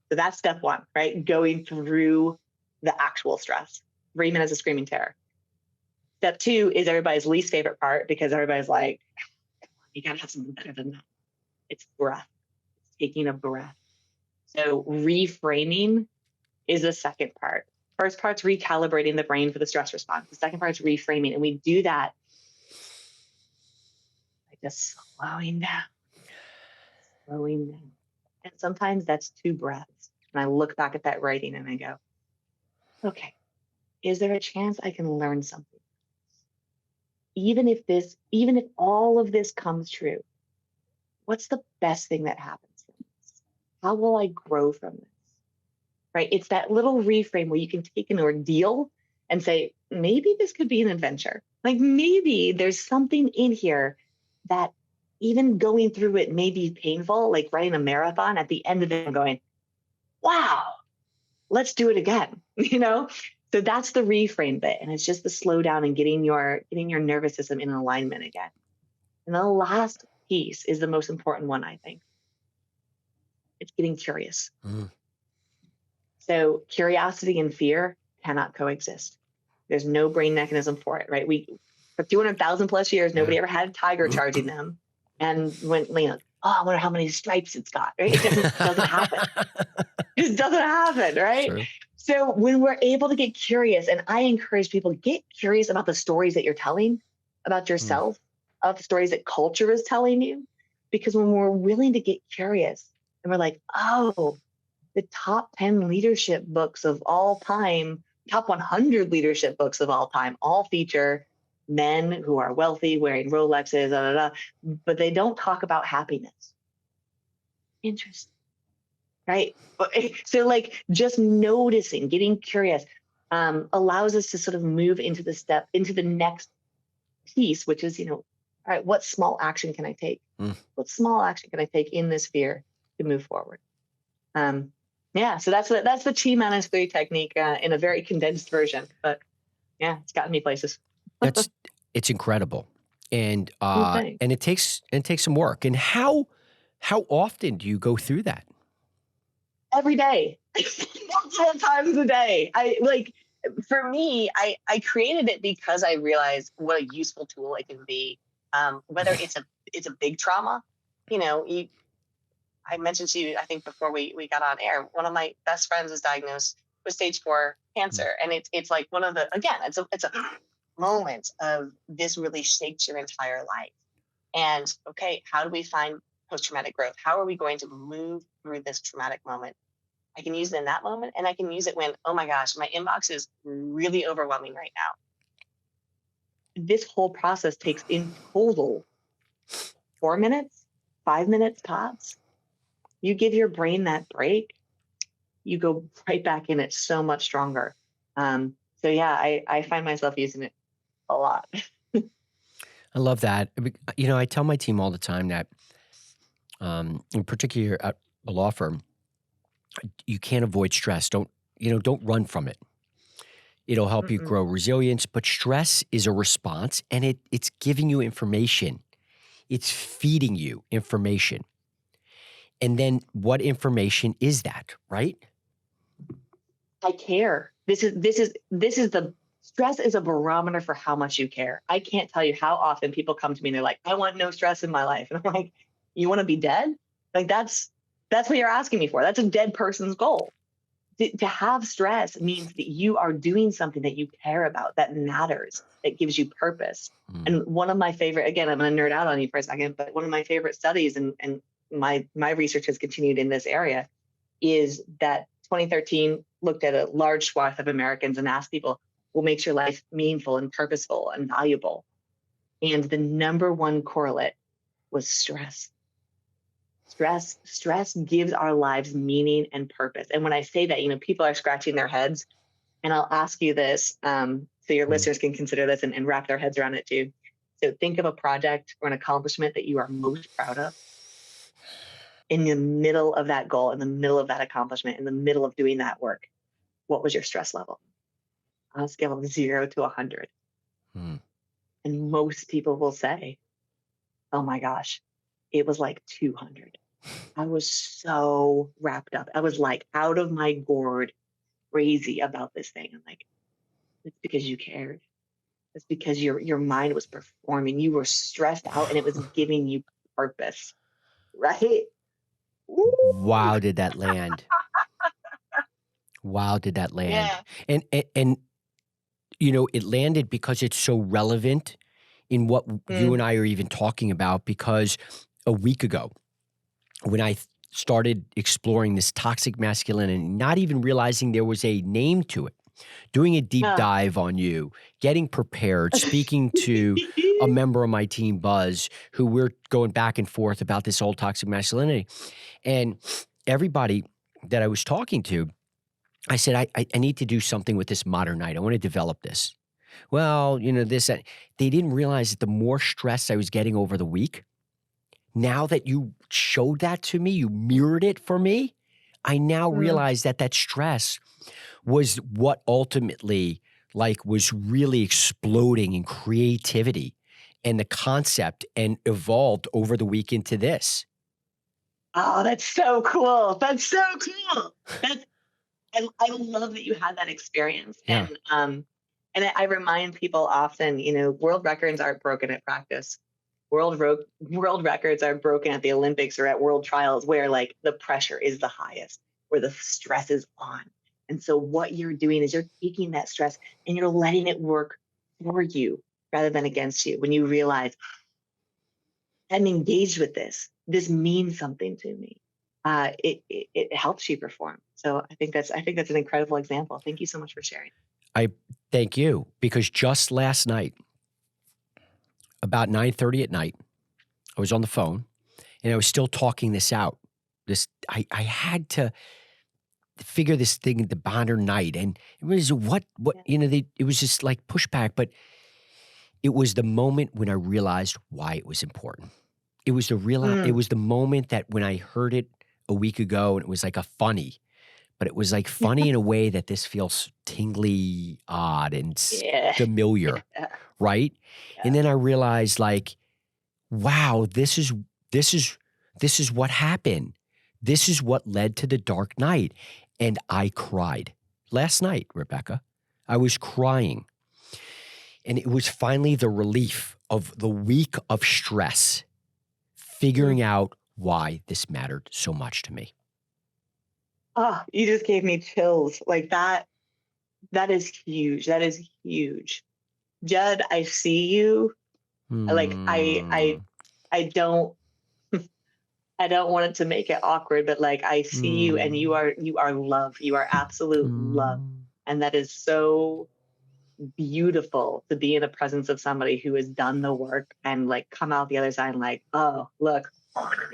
So that's step one, right? Going through the actual stress. 3 minutes of screaming terror. Step two is everybody's least favorite part, because everybody's like, you gotta have something better than that. It's breath. It's taking a breath. So reframing is the second part. First part's recalibrating the brain for the stress response. The second part's reframing. And we do that by just slowing down. And sometimes that's 2 breaths. And I look back at that writing and I go, okay, is there a chance I can learn something? Even if all of this comes true, what's the best thing that happens from this? How will I grow from this? Right? It's that little reframe where you can take an ordeal and say, maybe this could be an adventure. Maybe there's something in here that, even going through it may be painful, like running a marathon. At the end of it, I'm going, wow, let's do it again. So that's the reframe bit. And it's just the slow down and getting your nervous system in alignment again. And the last piece is the most important one, I think. It's getting curious. So curiosity and fear cannot coexist. There's no brain mechanism for it, right? For 200,000 plus years, nobody ever had a tiger charging them. And when, I wonder how many stripes it's got, right? It doesn't happen. It just doesn't happen, right? True. So when we're able to get curious, and I encourage people, get curious about the stories that you're telling about yourself, of the stories that culture is telling you. Because when we're willing to get curious and we're like, oh, the top 10 leadership books of all time, top 100 leadership books of all time, all feature men who are wealthy, wearing Rolexes, but they don't talk about happiness. Interesting. Right? So just noticing, getting curious, allows us to sort of move into the next piece, which is, all right, what small action can I take? What small action can I take in this fear to move forward? So that's the T-3 technique in a very condensed version, but yeah, it's gotten me places. It's incredible. And Okay. and it takes some work. And how often do you go through that? Every day. Multiple times a day. For me, I created it because I realized what a useful tool it can be. Whether it's a big trauma, I mentioned to you, I think before we got on air, one of my best friends was diagnosed with stage 4 cancer. And it's like one of the, again, it's a moment of this really shapes your entire life. And okay, how do we find post-traumatic growth? How are we going to move through this traumatic moment I can use it in that moment, and I can use it when, oh my gosh, my inbox is really overwhelming right now. This whole process takes in total 4 minutes, 5 minutes tops. You give your brain that break, you go right back in it so much stronger. So yeah, I find myself using it a lot. I love that. You know, I tell my team all the time that, in particular at a law firm, you can't avoid stress. Don't run from it. It'll help you Mm-mm. grow resilience, but stress is a response, and it's giving you information. It's feeding you information. And then what information is that, right? I care. This is the stress is a barometer for how much you care. I can't tell you how often people come to me and they're like, I want no stress in my life. And I'm like, you want to be dead? Like that's what you're asking me for. That's a dead person's goal. To have stress means that you are doing something that you care about, that matters, that gives you purpose. Mm. And one of my favorite, again, I'm going to nerd out on you for a second, but one of my favorite studies, and my research has continued in this area, is that 2013 looked at a large swath of Americans and asked people, what makes your life meaningful and purposeful and valuable? And the number one correlate was stress. Stress gives our lives meaning and purpose. And when I say that, people are scratching their heads. And I'll ask you this, so your listeners can consider this and wrap their heads around it too. So think of a project or an accomplishment that you are most proud of. In the middle of that goal, in the middle of that accomplishment, in the middle of doing that work, what was your stress level? On a scale of 0 to 100. Mm. And most people will say, oh my gosh, it was like 200. I was so wrapped up. I was like out of my gourd, crazy about this thing. I'm like, it's because you cared. It's because your mind was performing. You were stressed out and it was giving you purpose, right? Woo! Wow, did that land? Wow, did that land? Yeah. And it landed because it's so relevant in what you and I are even talking about, because a week ago, when I started exploring this toxic masculinity, not even realizing there was a name to it, doing a deep dive on you, getting prepared, speaking to a member of my team, Buzz, who we're going back and forth about this old toxic masculinity. And everybody that I was talking to, I said, I need to do something with this modern night. I want to develop this. Well, they didn't realize that the more stress I was getting over the week, now that you showed that to me, you mirrored it for me, I now realize that stress was what ultimately was really exploding in creativity and the concept, and evolved over the week into this. Oh, that's so cool. That's so cool. I love that you had that experience. Yeah. And I remind people often, world records aren't broken at practice. World records are broken at the Olympics or at world trials, where the pressure is the highest, where the stress is on. And so what you're doing is you're taking that stress and you're letting it work for you rather than against you. When you realize, I'm engaged with this, this means something to me. It helps you perform. So I think that's an incredible example. Thank you so much for sharing. I thank you, because just last night, about 9:30 at night, I was on the phone and I was still talking this out. I had to figure this thing, the modern night, and it was it was just like pushback, but it was the moment when I realized why it was important. It was it was the moment that when I heard it a week ago, and it was like a funny, but it was like funny in a way that this feels tingly, odd, and familiar, right? Yeah. And then I realized, wow, this is what happened. This is what led to the dark night. And I cried last night, Rebecca. I was crying. And it was finally the relief of the week of stress, figuring out why this mattered so much to me. Oh, you just gave me chills. Like that is huge. That is huge. Judd, I see you. I don't I don't want it to make it awkward, but like I see you and you are love. You are absolute love. And that is so beautiful to be in the presence of somebody who has done the work and like come out the other side and like, oh, look,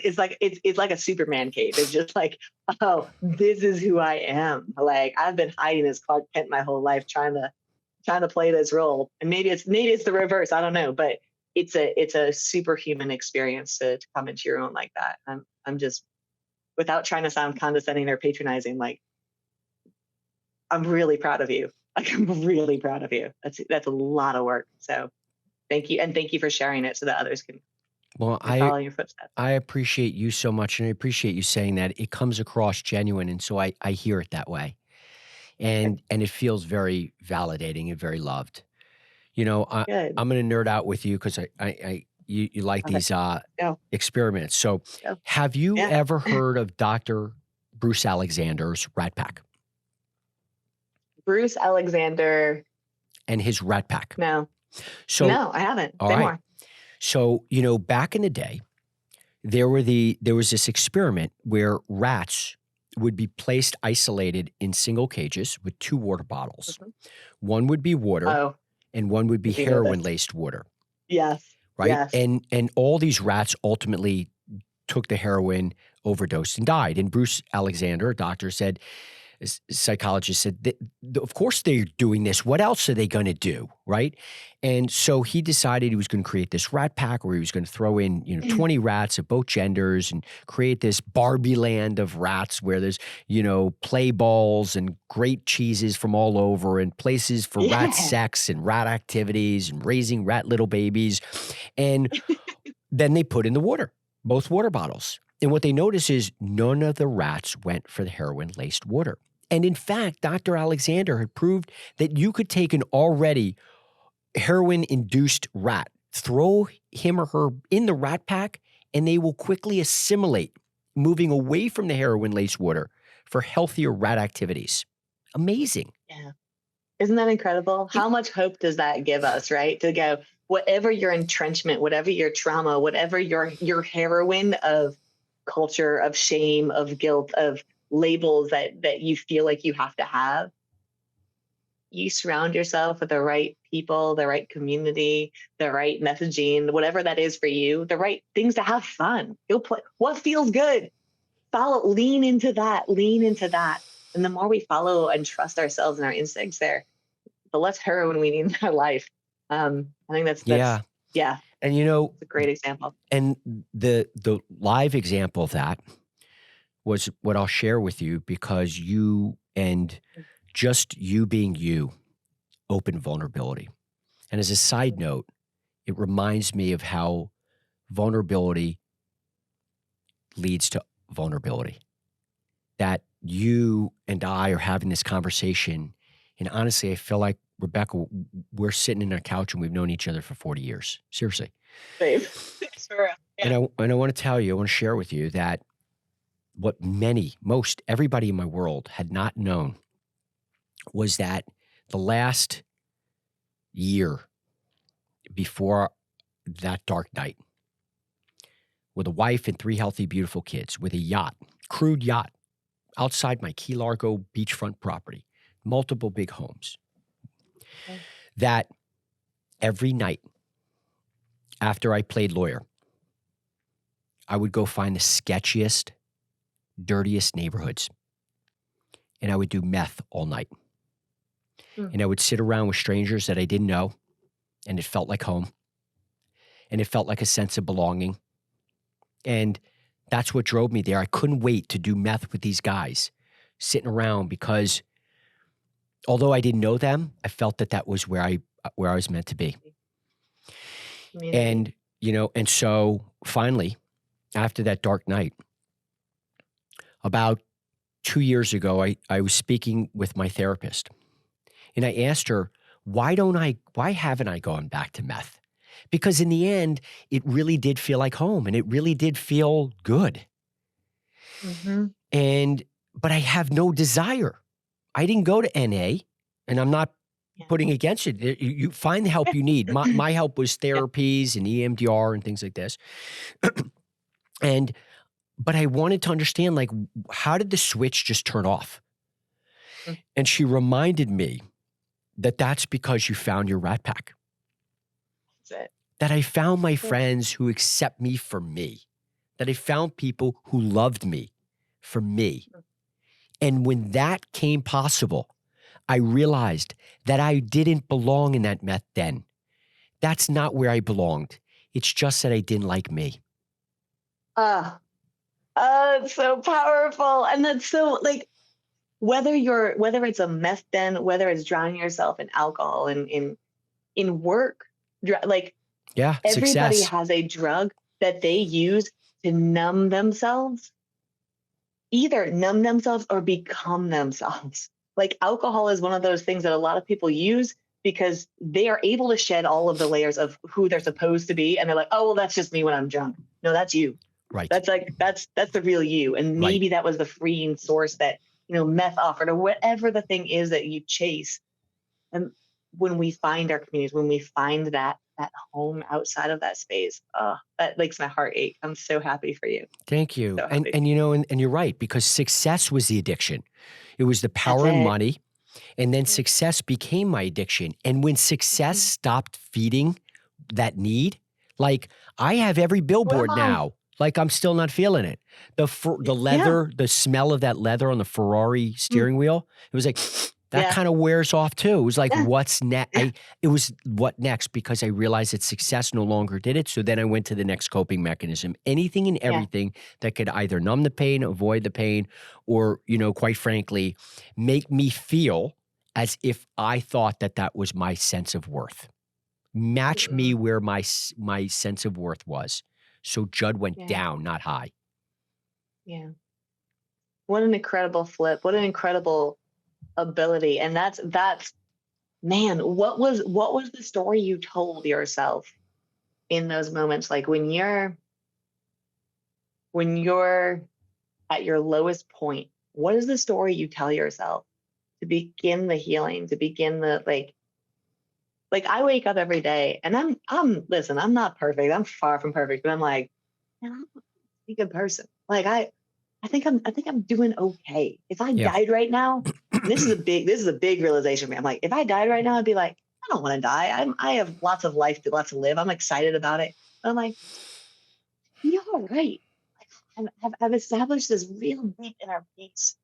it's like a Superman cape. It's just like, oh, this is who I am. Like I've been hiding as Clark Kent my whole life, trying to play this role. And maybe it's the reverse. I don't know, but it's a superhuman experience to come into your own like that. I'm just, without trying to sound condescending or patronizing, like I'm really proud of you. Like I'm really proud of you. That's a lot of work. So thank you. And thank you for sharing it so that others can follow in your footsteps. I appreciate you so much. And I appreciate you saying that. It comes across genuine. And so I hear it that way. And it feels very validating and very loved. You know, I'm going to nerd out with you because you like these experiments. So have you ever heard of Dr. Bruce Alexander's Rat Pack? Bruce Alexander. And his Rat Pack. No, I haven't. Say more. So, you know, back in the day, there was this experiment where rats would be placed isolated in single cages with 2 water bottles. Mm-hmm. One would be water and one would be heroin-laced water. Yes. Right? Yes. And all these rats ultimately took the heroin, overdosed, and died. And Bruce Alexander, a doctor, said, psychologist said, of course they're doing this. What else are they going to do, right? And so he decided he was going to create this rat pack where he was going to throw in, 20 rats of both genders and create this Barbie land of rats where there's, play balls and great cheeses from all over and places for rat sex and rat activities and raising rat little babies. And then they put in the water, both water bottles. And what they noticed is none of the rats went for the heroin-laced water. And in fact, Dr. Alexander had proved that you could take an already heroin-induced rat, throw him or her in the rat pack, and they will quickly assimilate, moving away from the heroin-laced water for healthier rat activities. Amazing. Yeah. Isn't that incredible? How much hope does that give us, right? To go, whatever your entrenchment, whatever your trauma, whatever your heroin of culture, of shame, of guilt, of labels that you feel like you have to have, you surround yourself with the right people, the right community, the right messaging, whatever that is for you, the right things to have fun. You'll play what feels good. Lean into that. And the more we follow and trust ourselves and our instincts there, the less heroin we need in our life. I think that's yeah. And it's a great example. And the live example of that was what I'll share with you, because you and just you being you open vulnerability. And as a side note, it reminds me of how vulnerability leads to vulnerability. That you and I are having this conversation, and honestly, I feel like, Rebecca, we're sitting in our couch and we've known each other for 40 years. Seriously. Babe. Yeah. And I want to tell you, I want to share with you that what most everybody in my world had not known was that the last year before that dark night, with a wife and 3 healthy, beautiful kids, with a yacht, crude yacht, outside my Key Largo beachfront property, multiple big homes, that every night after I played lawyer, I would go find the sketchiest, dirtiest neighborhoods, and I would do meth all night. And I would sit around with strangers that I didn't know, and it felt like home, and it felt like a sense of belonging. And that's what drove me there. I couldn't wait to do meth with these guys, sitting around, because although I didn't know them, I felt that was where I was meant to be. And, and so finally, after that dark night, about 2 years ago, I was speaking with my therapist, and I asked her, why haven't I gone back to meth? Because in the end, it really did feel like home, and it really did feel good. Mm-hmm. But I have no desire. I didn't go to NA, and I'm not putting against it. You find the help you need. My help was therapies and EMDR and things like this. but I wanted to understand, like, how did the switch just turn off? Mm. And she reminded me that that's because you found your rat pack. That's it. That I found my Yeah. friends who accept me for me. That I found people who loved me for me. And when that came possible, I realized that I didn't belong in that meth den. That's not where I belonged. It's just that I didn't like me. It's so powerful. And that's so like, whether it's a meth den, whether it's drowning yourself in alcohol and in work, like Yeah, everybody success. has a drug that they use to numb themselves, either numb themselves or become themselves. Like alcohol is one of those things that a lot of people use because they are able to shed all of the layers of who they're supposed to be. And they're like, oh, well, that's just me when I'm drunk. No, that's you. Right. That's the real you. And maybe that was the freeing source that, meth offered, or whatever the thing is that you chase. And when we find our communities, when we find that home outside of that space, that makes my heart ache. I'm so happy for you. Thank you. So And happy. and you're right, because success was the addiction. It was the power That's and it. money. And then success became my addiction. And when success stopped feeding that need, like I have every billboard Who am I? now, like I'm still not feeling it. The leather, the smell of that leather on the Ferrari steering wheel, it was like, that Yeah. kind of wears off too. It was like, Yeah. what's next? Yeah. It was what next, because I realized that success no longer did it. So then I went to the next coping mechanism. Anything and everything that could either numb the pain, avoid the pain, or, quite frankly, make me feel as if I thought that that was my sense of worth. Match me where my sense of worth was. So Judd went down, not high. Yeah. What an incredible flip. What an incredible ability. And that's man, what was the story you told yourself in those moments? Like when you're at your lowest point, what is the story you tell yourself to begin the healing, to begin the like I wake up every day and listen, I'm not perfect. I'm far from perfect, but I'm like, man, I'm a good person. Like I think I'm doing okay. If I died right now, this is a big realization for me. I'm like, if I died right now, I'd be like, I don't want to die. I have lots of life to live. I'm excited about it. But I'm like, you're all right. I've established this real deep inner peace.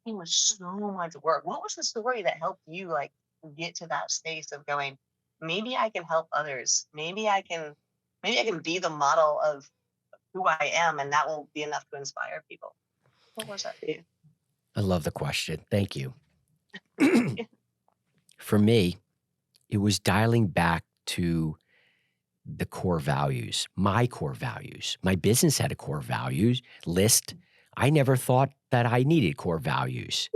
It was so much work. What was the story that helped you like get to that space of going, maybe I can help others. Maybe I can be the model of who I am, and that will be enough to inspire people. What was that for you? I love the question. Thank you. For me, it was dialing back to the core values, my core values. My business had a core values list. I never thought that I needed core values.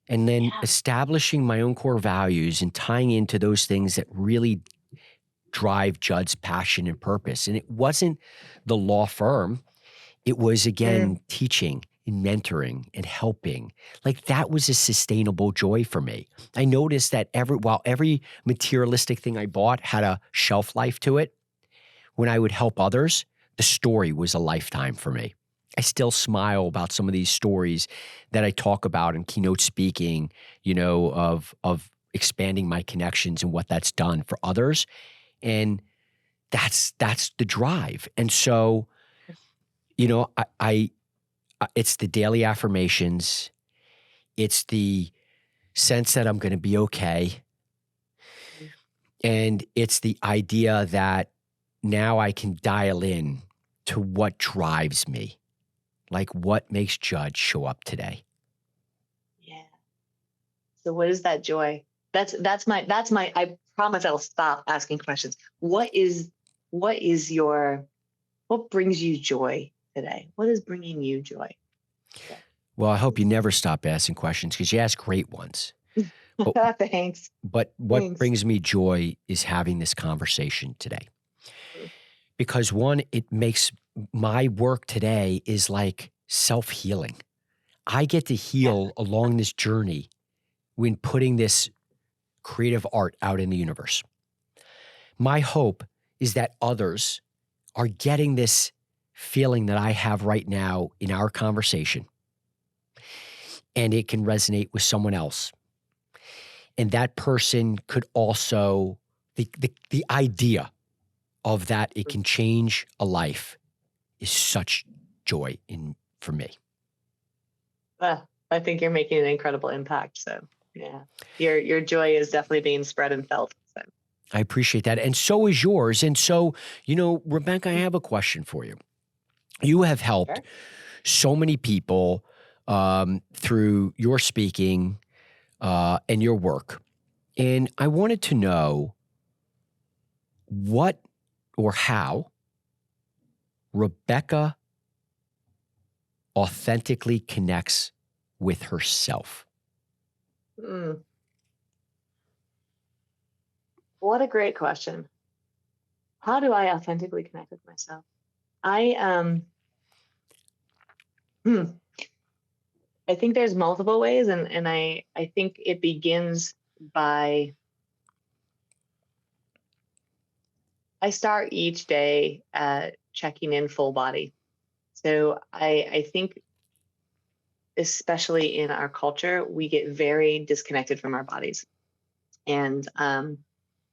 And then establishing my own core values and tying into those things that really drive Judd's passion and purpose. And it wasn't the law firm. It was, again, teaching and mentoring and helping. Like that was a sustainable joy for me. I noticed that while every materialistic thing I bought had a shelf life to it, when I would help others, the story was a lifetime for me. I still smile about some of these stories that I talk about in keynote speaking, of expanding my connections and what that's done for others. And that's the drive. And so, it's the daily affirmations. It's the sense that I'm going to be okay. And it's the idea that now I can dial in to what drives me. Like what makes Judd show up today? Yeah. So what is that joy? That's my, I promise I'll stop asking questions. What brings you joy today? What is bringing you joy? Well, I hope you never stop asking questions because you ask great ones. Thanks. But what brings me joy is having this conversation today. Because one, it makes my work today is like self-healing. I get to heal along this journey when putting this creative art out in the universe. My hope is that others are getting this feeling that I have right now in our conversation, and it can resonate with someone else. And that person could also, the idea of that it can change a life is such joy for me. I think you're making an incredible impact. So yeah, your joy is definitely being spread and felt. So. I appreciate that. And so is yours. And so, Rebecca, I have a question for you. You have helped so many people through your speaking and your work. And I wanted to know what or how Rebecca authentically connects with herself. What a great question. How do I authentically connect with myself? I think there's multiple ways, and I think it begins by I start each day checking in full body. So I think, especially in our culture, we get very disconnected from our bodies. And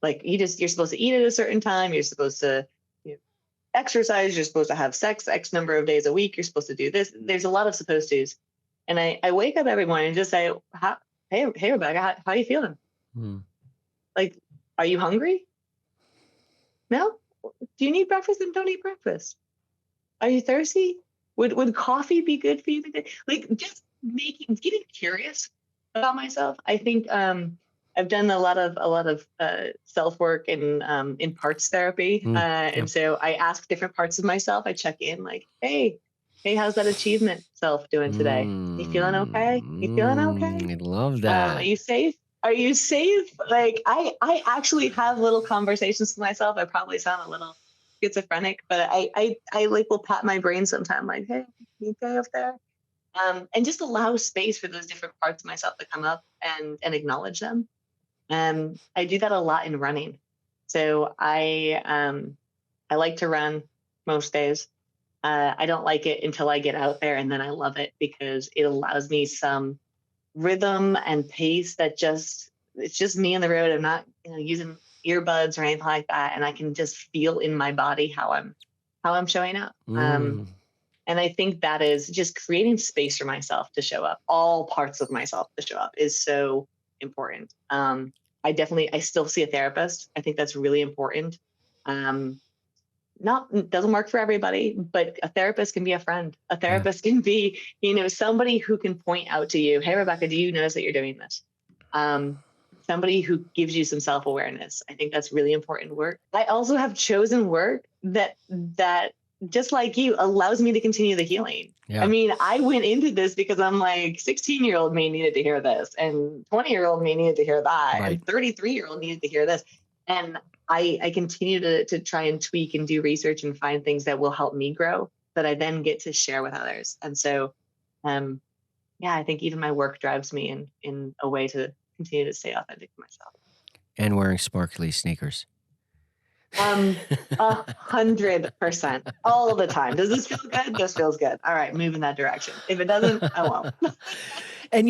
like you're supposed to eat at a certain time, you're supposed to exercise, you're supposed to have sex X number of days a week, you're supposed to do this. There's a lot of supposed to's. And I wake up every morning and just say, hey Rebecca, how are you feeling? Like, are you hungry? No? Do you need breakfast? Then don't eat breakfast. Are you thirsty? Would coffee be good for you today? Like, just getting curious about myself. I think I've done a lot of self work and in parts therapy, and so I ask different parts of myself. I check in, like, hey, how's that achievement self doing today? You feeling okay? You feeling okay? I love that. Are you safe? Are you safe? Like, I actually have little conversations with myself. I probably sound a little schizophrenic, but I like will pat my brain sometime, like, hey, you okay up there? And just allow space for those different parts of myself to come up and acknowledge them. I do that a lot in running. So I like to run most days. I don't like it until I get out there, and then I love it because it allows me some rhythm and pace that it's just me on the road. I'm not using earbuds or anything like that, and I can just feel in my body how I'm showing up. And I think that is just creating space for myself to show up. All parts of myself to show up is so important. I still see a therapist. I think that's really important. Doesn't work for everybody, but a therapist can be a friend. A therapist can be, somebody who can point out to you, hey, Rebecca, do you notice that you're doing this? Somebody who gives you some self-awareness. I think that's really important work. I also have chosen work that just like you allows me to continue the healing. Yeah. I mean, I went into this because I'm like 16-year-old me needed to hear this, and 20-year-old me needed to hear that, right. And 33-year-old needed to hear this. And I continue to try and tweak and do research and find things that will help me grow that I then get to share with others. And so, I think even my work drives me in a way to continue to stay authentic to myself. And wearing sparkly sneakers. 100% all the time. Does this feel good? This feels good. All right, move in that direction. If it doesn't, I won't. And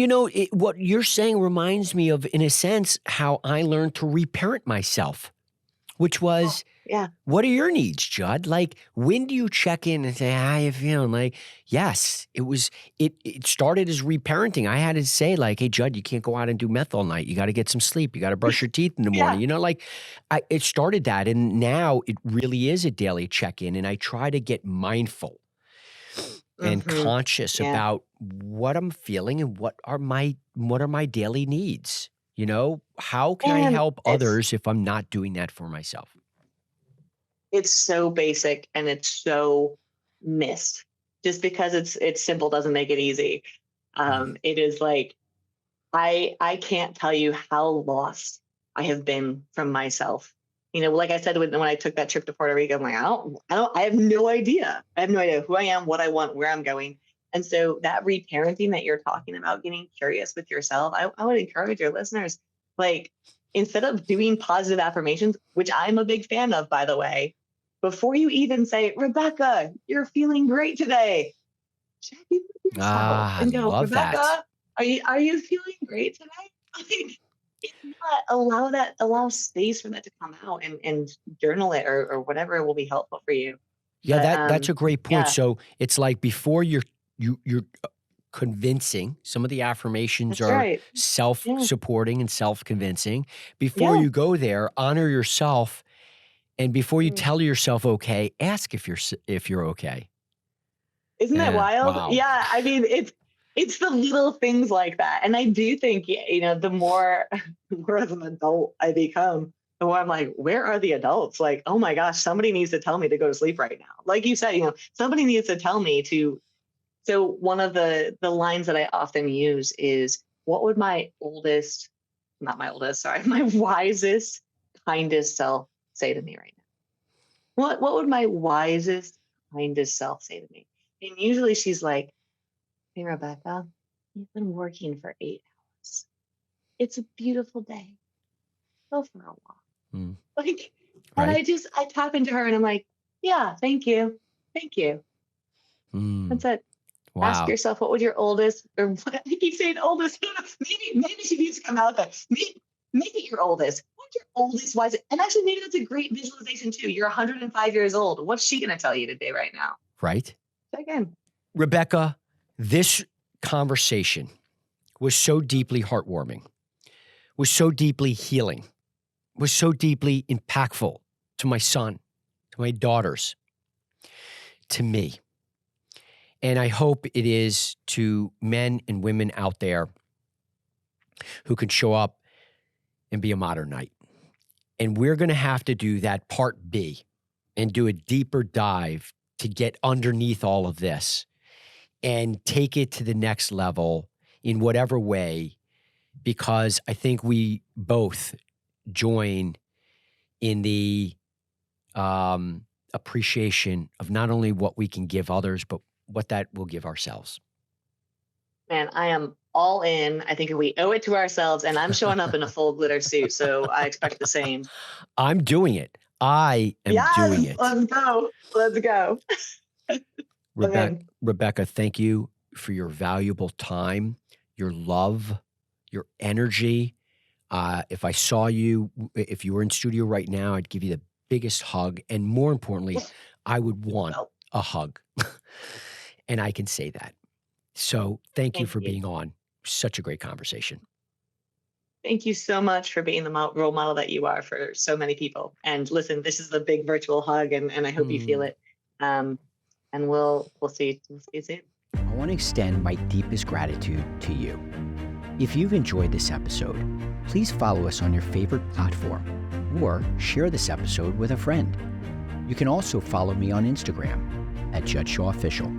what you're saying reminds me of, in a sense, how I learned to reparent myself, which was, what are your needs, Judd? Like, when do you check in and say, how you feeling? Like, yes, it started as reparenting. I had to say, like, hey, Judd, you can't go out and do meth all night. You got to get some sleep. You got to brush your teeth in the morning. It started that. And now it really is a daily check-in. And I try to get mindful and conscious about what I'm feeling and what are my daily needs. How can I help others if I'm not doing that for myself? It's so basic and it's so missed. Just because it's simple doesn't make it easy. It is like, I can't tell you how lost I have been from myself. Like I said, when I took that trip to Puerto Rico, I'm like, I have no idea. I have no idea who I am, what I want, where I'm going. And so that reparenting that you're talking about, getting curious with yourself, I would encourage your listeners, like, instead of doing positive affirmations, which I'm a big fan of, by the way, before you even say, Rebecca, you're feeling great today, check in with yourself I and go, love that. Rebecca, are you feeling great today? Like, if not, allow space for that to come out and journal it or whatever will be helpful for you. Yeah, But that's a great point. yeah, So it's like before you're convincing, some of the affirmations that's are right. Yeah, self-supporting and self-convincing. Before yeah. you go there, honor yourself, and before you Mm. tell yourself okay, ask if you're okay. Isn't that Yeah, wild? wow. Yeah, I mean, it's the little things like that. And I do think, the more more of an adult I become, the more I'm like, where are the adults? Like, oh my gosh, somebody needs to tell me to go to sleep right now. Like you said, somebody needs to tell me to. So one of the lines that I often use is, what would my oldest, not my oldest, sorry, my wisest, kindest self say to me right now? What would my wisest, kindest self say to me? And usually she's like, hey, Rebecca, you've been working for 8 hours. It's a beautiful day. Go for a walk. Mm, Like, and right? I tap into her and I'm like, yeah, thank you. Thank you. Mm, That's it. Ask wow. yourself, what would your oldest, or what I keep saying oldest, maybe she needs to come out there. Make it your oldest. What's your oldest wise? And actually, maybe that's a great visualization too. You're 105 years old. What's she going to tell you today, right now? Right? Check in. Rebecca, this conversation was so deeply heartwarming, was so deeply healing, was so deeply impactful to my son, to my daughters, to me. And I hope it is to men and women out there who can show up and be a modern knight. And we're going to have to do that part B and do a deeper dive to get underneath all of this and take it to the next level in whatever way, because I think we both join in the appreciation of not only what we can give others, but what that will give ourselves. Man, I am all in. I think we owe it to ourselves, and I'm showing up in a full glitter suit, so I expect the same. I'm doing it. I am doing Yes, it. let's go. Let's go. I'm in. Rebecca, thank you for your valuable time, your love, your energy. If I saw you, if you were in studio right now, I'd give you the biggest hug. And more importantly, I would want Well, a hug. And I can say that. So thank you thank for you. being on. Such a great conversation. Thank you so much for being the role model that you are for so many people. And listen, this is a big virtual hug, and I hope you feel it. And we'll see you soon. I want to extend my deepest gratitude to you. If you've enjoyed this episode, please follow us on your favorite platform or share this episode with a friend. You can also follow me on Instagram at Judd Shaw Official.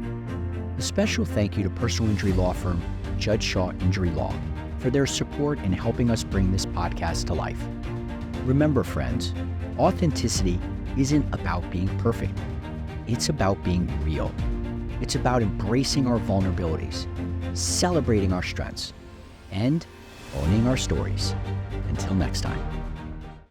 A special thank you to personal injury law firm Judd Shaw Injury Law for their support in helping us bring this podcast to life. Remember, friends, authenticity isn't about being perfect. It's about being real. It's about embracing our vulnerabilities, celebrating our strengths, and owning our stories. Until next time.